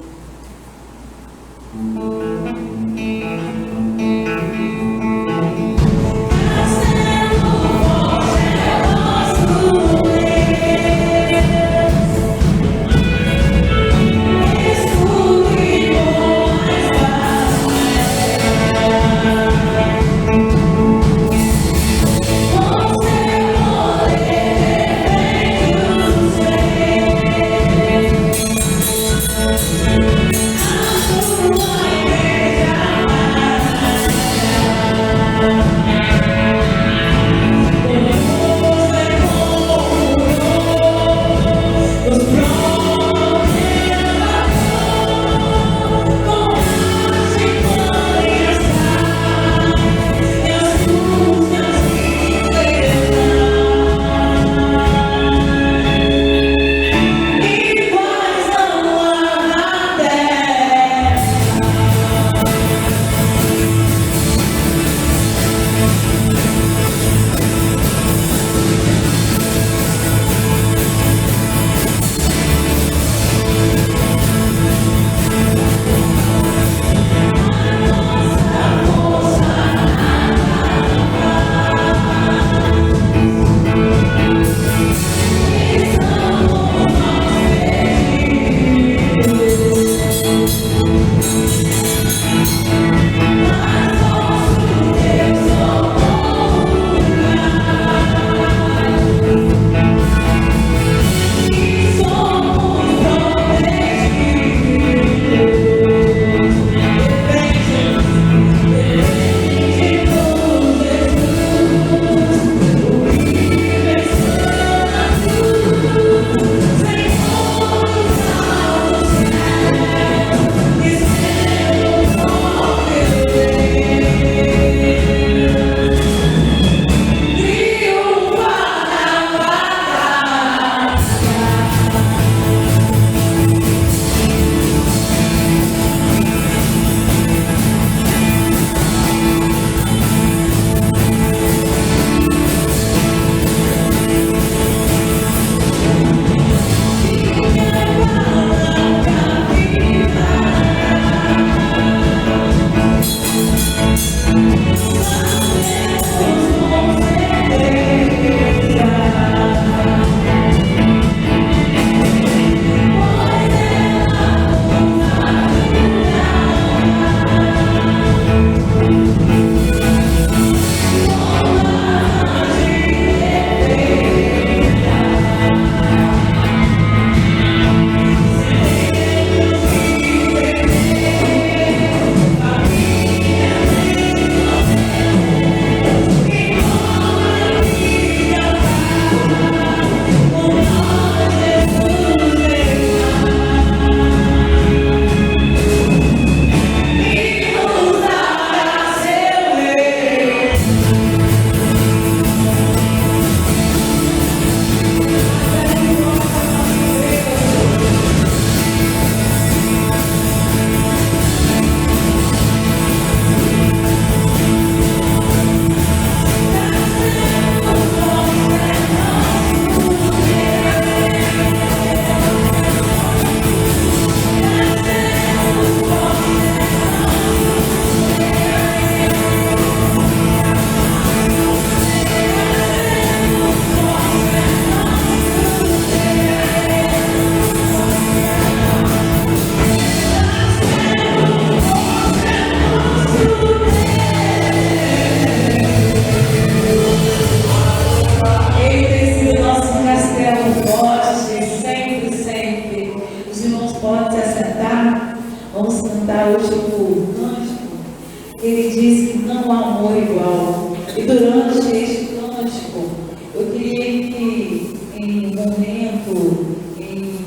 ele diz que não há amor igual. E durante este cântico, eu queria que em momento, em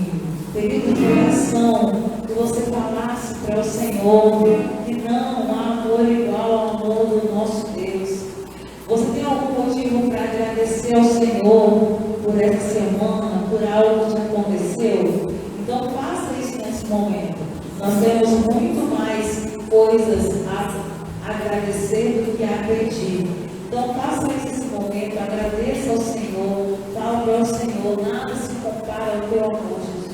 período de oração, que você falasse para o Senhor que não há amor igual ao amor do nosso Deus. coisas a agradecer do que a pedir. Então, faça esse momento, agradeça ao Senhor, fale ao Senhor, nada se compara ao teu amor, Jesus.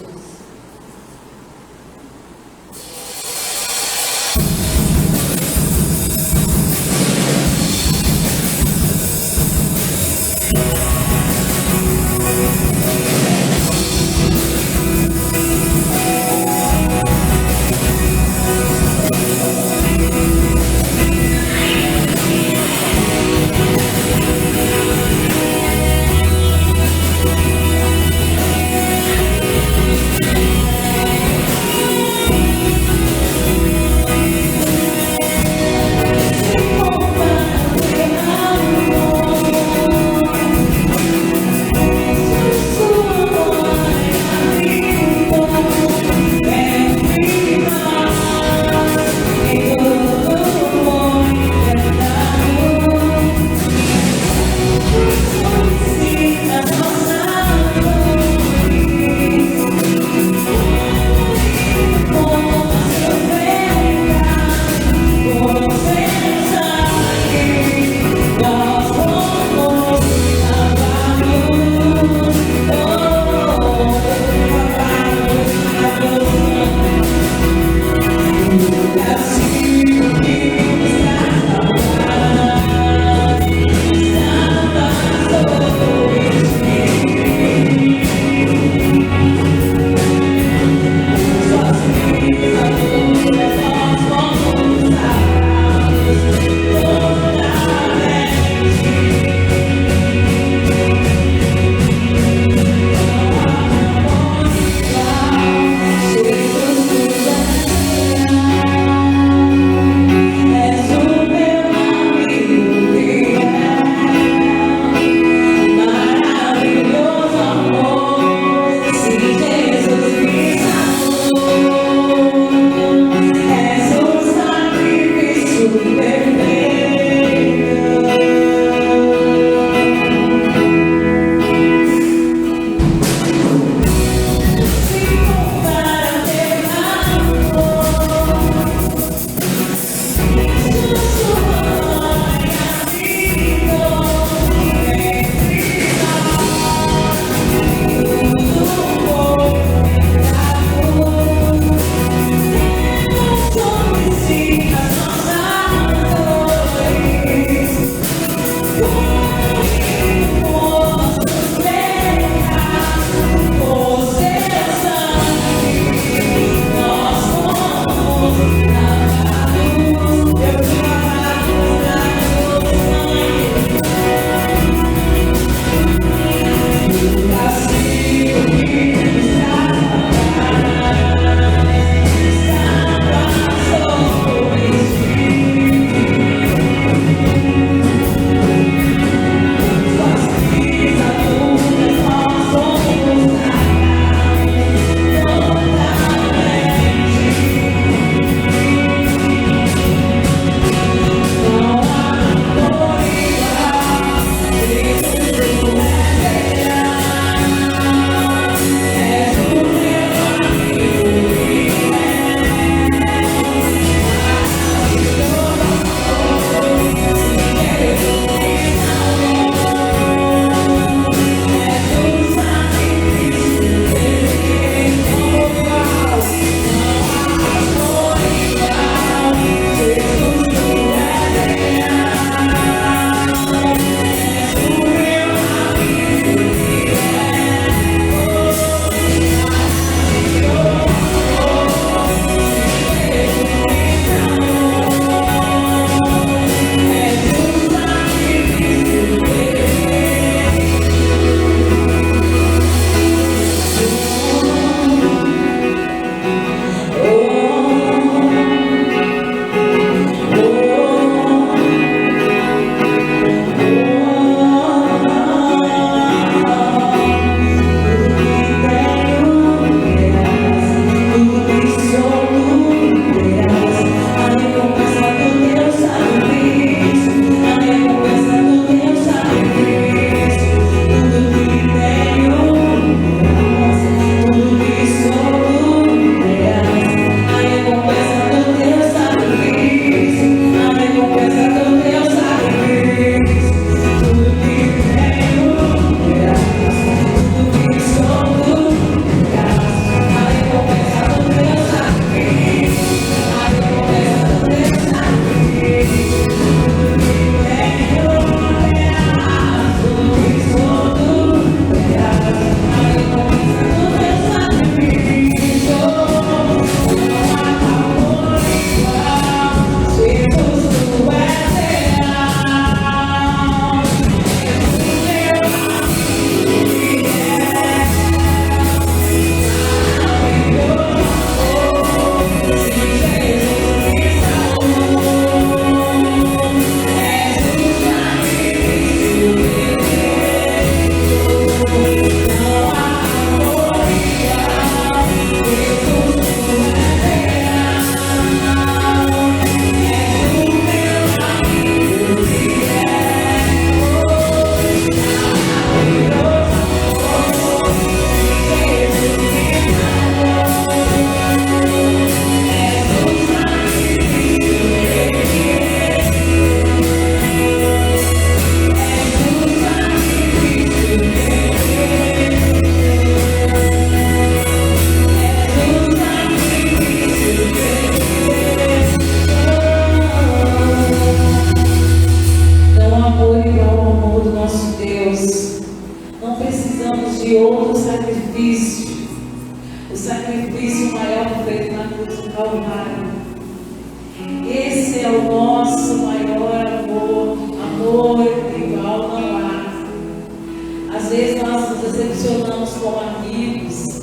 nosso maior amor, amor igual não há. Às vezes nós nos decepcionamos como amigos,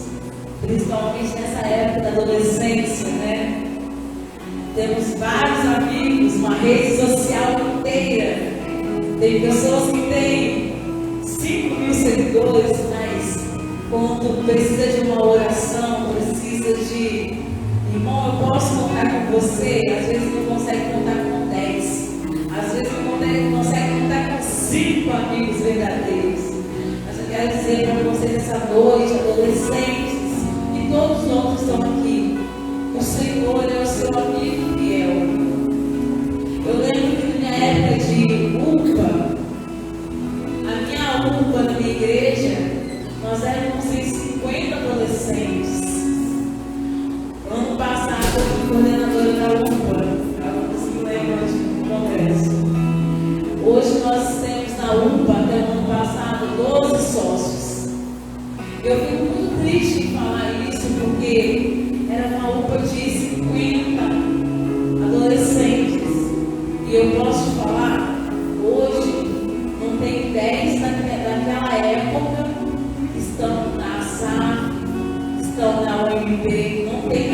principalmente nessa época da adolescência, né? Temos vários amigos, uma rede social inteira. Tem pessoas que têm 5.000 seguidores, mas quando precisa de uma oração, precisa de irmão, eu posso contar com você, às vezes não consegue contar com 10, às vezes não consegue contar com 5 amigos verdadeiros. Mas eu quero dizer para vocês essa noite, adolescentes, e todos os outros estão aqui, o Senhor é o seu amigo fiel. Eu lembro que na minha época de UPA, a minha UPA na minha igreja, nós éramos em 50 adolescentes. Ano passado eu fui coordenadora da UPA, ela se lembra do congresso. Hoje nós temos na UPA, até o ano passado, 12 sócios. Eu fico muito triste em falar isso, porque era uma UPA de 50 adolescentes. E eu posso te falar, hoje não tem 10 daquela época que estão na SAF, estão na UMP, não tem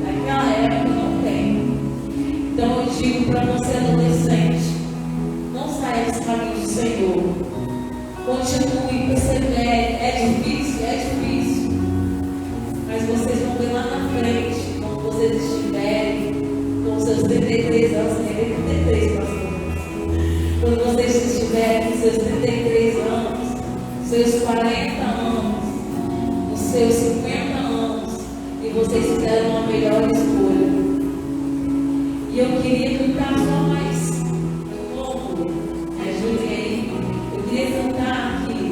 naquela época, não tem. Então eu digo para você adolescente, não saia dos caminhos do Senhor, continue, persevere, é difícil, mas vocês vão ver lá na frente, quando vocês estiverem com seus 33 anos, 33, pastor, quando vocês estiverem com seus 33 anos, seus 40 anos, os seus 50 anos, e vocês fizeram uma melhor escolha. E eu queria cantar só mais um pouco, me ajudem aí. Eu queria cantar aqui,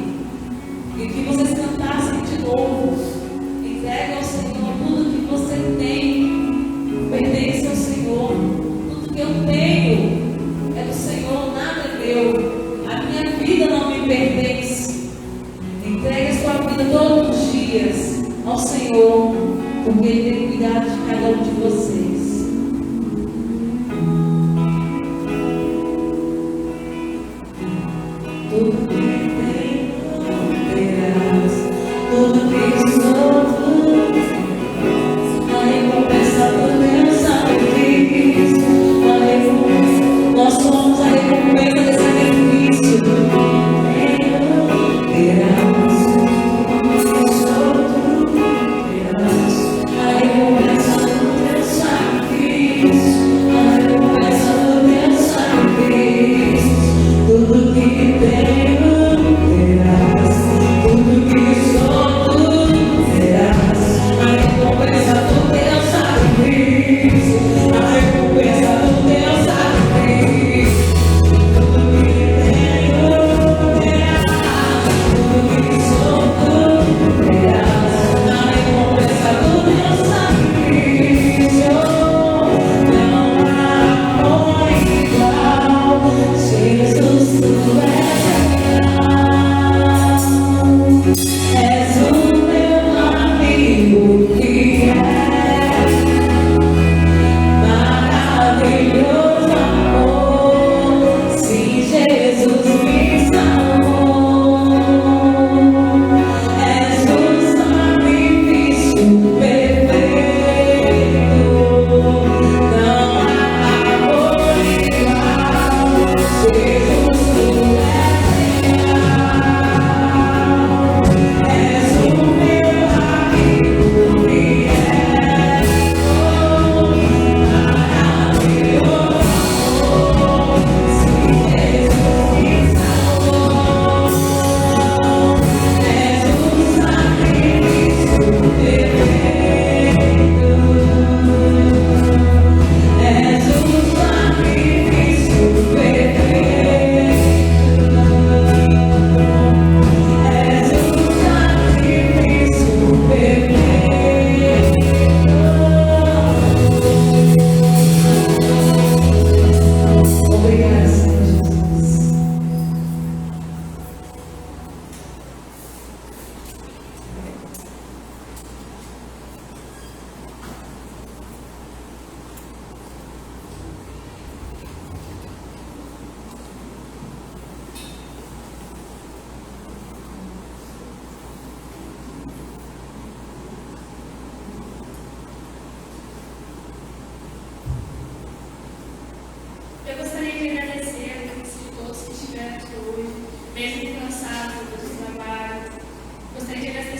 e que vocês cantassem de novo. Entregue ao Senhor tudo que você tem, pertence ao Senhor. Tudo que eu tenho é do Senhor, nada é meu. A minha vida não me pertence. Entregue a sua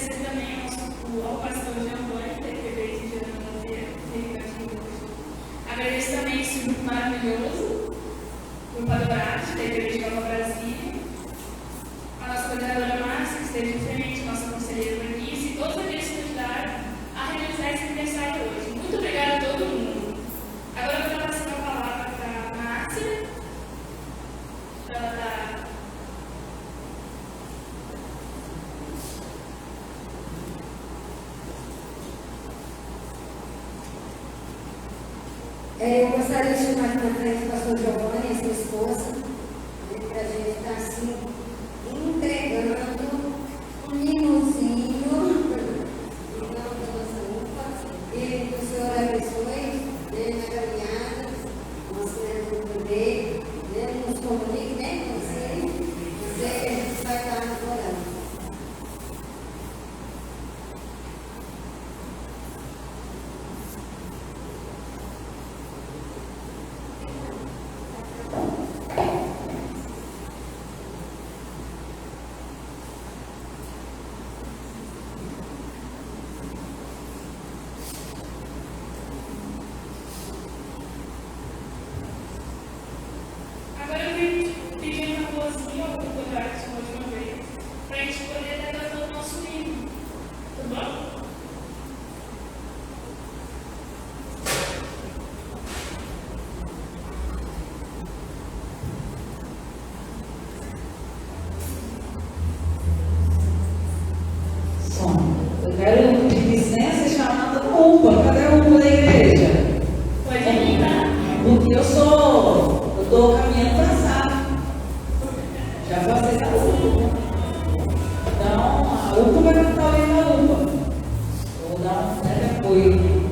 agradecer também ao pastor Giovanni, da IPB de Gerando, que está aqui hoje. Agradeço também esse grupo maravilhoso, o Grupo Adorate, da IPB de Nova Brasília, a nossa coordenadora Márcia, que esteve de frente, nossa conselheira Eunice, e todos aqueles que nos ajudaram a realizar esse aniversário hoje. Muito obrigada a todo mundo. Agora eu vou passar a palavra para a Márcia, para ela dar. Eu gostaria de chamar aqui na frente o pastor Giovanni e a sua esposa, para a gente estar assim, entregando um limozinho em nome da nossa UPA, e que o Senhor abençoe na caminhada, nosso neto bebê, nos comunique, né? Você vai estar orando. Agora eu vim pedir uma florzinha ao Grupo Adorate uma última vez, para a gente poder levar o nosso livro. Tá bom? Eu quero pedir licença e chamar da UPA. Cadê a UPA da igreja? Pode ir, tá? Porque eu estou caminhando passado. Já passei da UPA. Então, a UPA vai cantar o hino da UPA. Vou dar um leve apoio.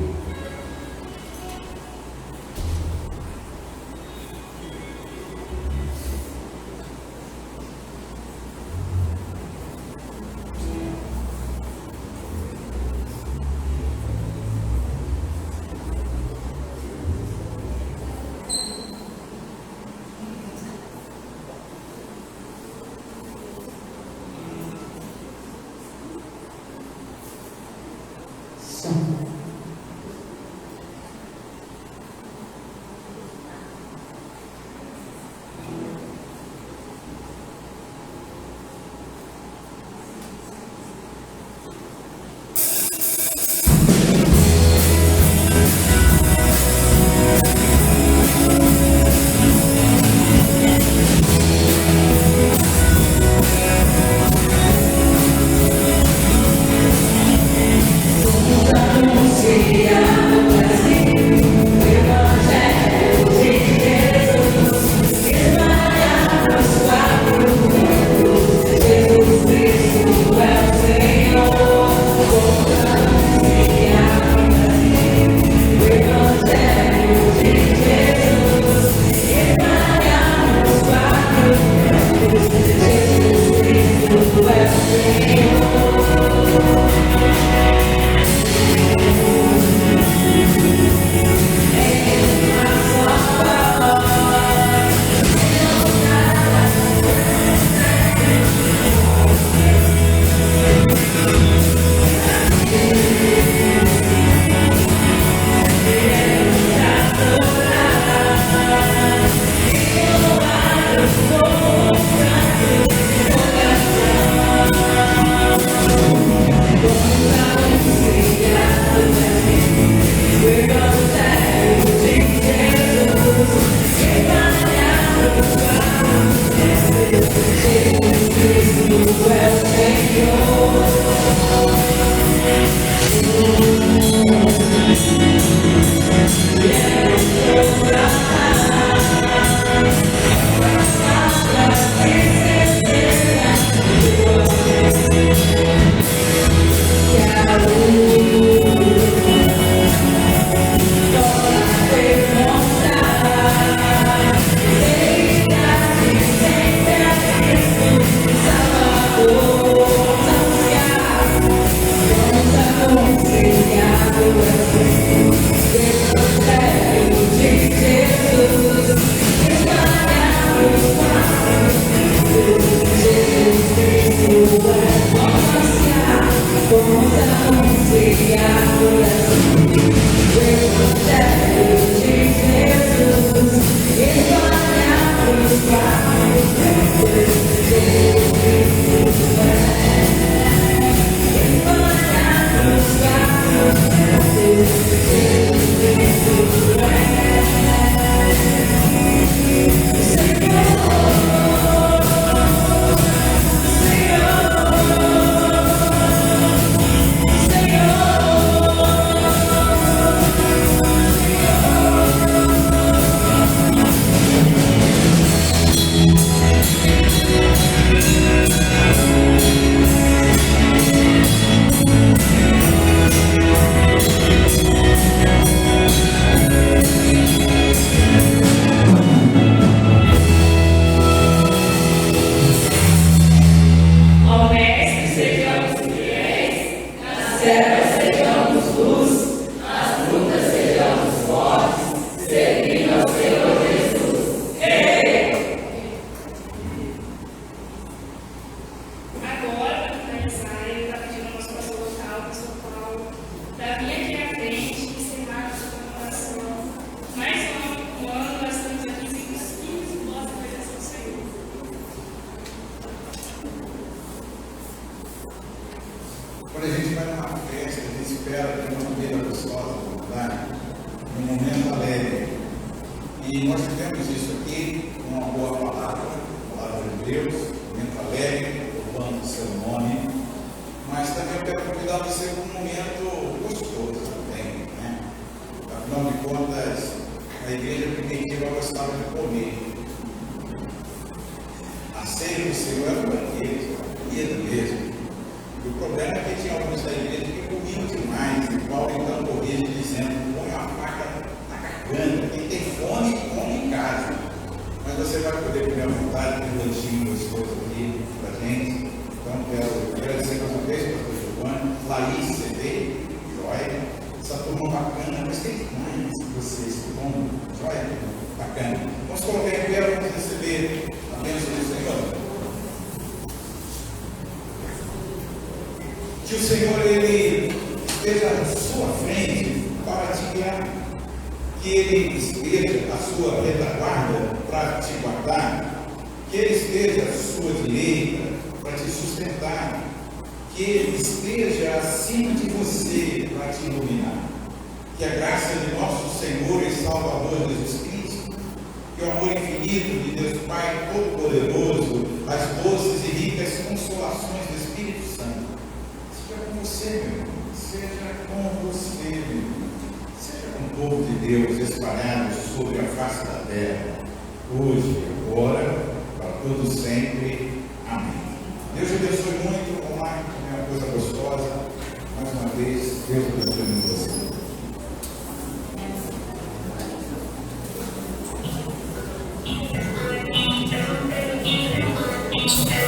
espera ter uma vida gostosa, um momento alegre. E nós tivemos isso aqui, uma boa palavra de Deus, um momento alegre, louvando o seu nome. Mas também eu quero convidar você para um momento gostoso também, né? Afinal de contas, a igreja primitiva gostava de comer. A ceia do Senhor era um banquete, comida mesmo. E o problema é que tinha alguns da igreja que comiam demais. E Paulo então corrige dizendo: põe a faca na garganta. Quem tem fome, come em casa. Mas você vai poder comer à vontade, um lanchinho gostoso aqui para gente. Então, quero agradecer mais uma vez, pastor Giovanni, Laís, CD, joia, essa turma bacana, mas tem mais que vocês, que bom, joia, bacana. Vamos colocar em pé, vamos receber a bênção do Senhor. Que o Senhor, Ele esteja à sua frente para te guiar, que Ele esteja à sua retaguarda para te guardar, que Ele esteja à sua direita para te sustentar, que Ele esteja acima de você para te iluminar, que a graça de nosso Senhor e Salvador Jesus Cristo, que o amor infinito de Deus Pai Todo-Poderoso, as doces e ricas consolações do Espírito Santo, seja com você, meu irmão, seja com você, meu irmão, seja com o povo de Deus espalhado sobre a face da terra, hoje, agora, para todo sempre. Amém. Deus te abençoe muito. Vamos lá, comer uma coisa gostosa. Mais uma vez, Deus abençoe muito você. Thank you.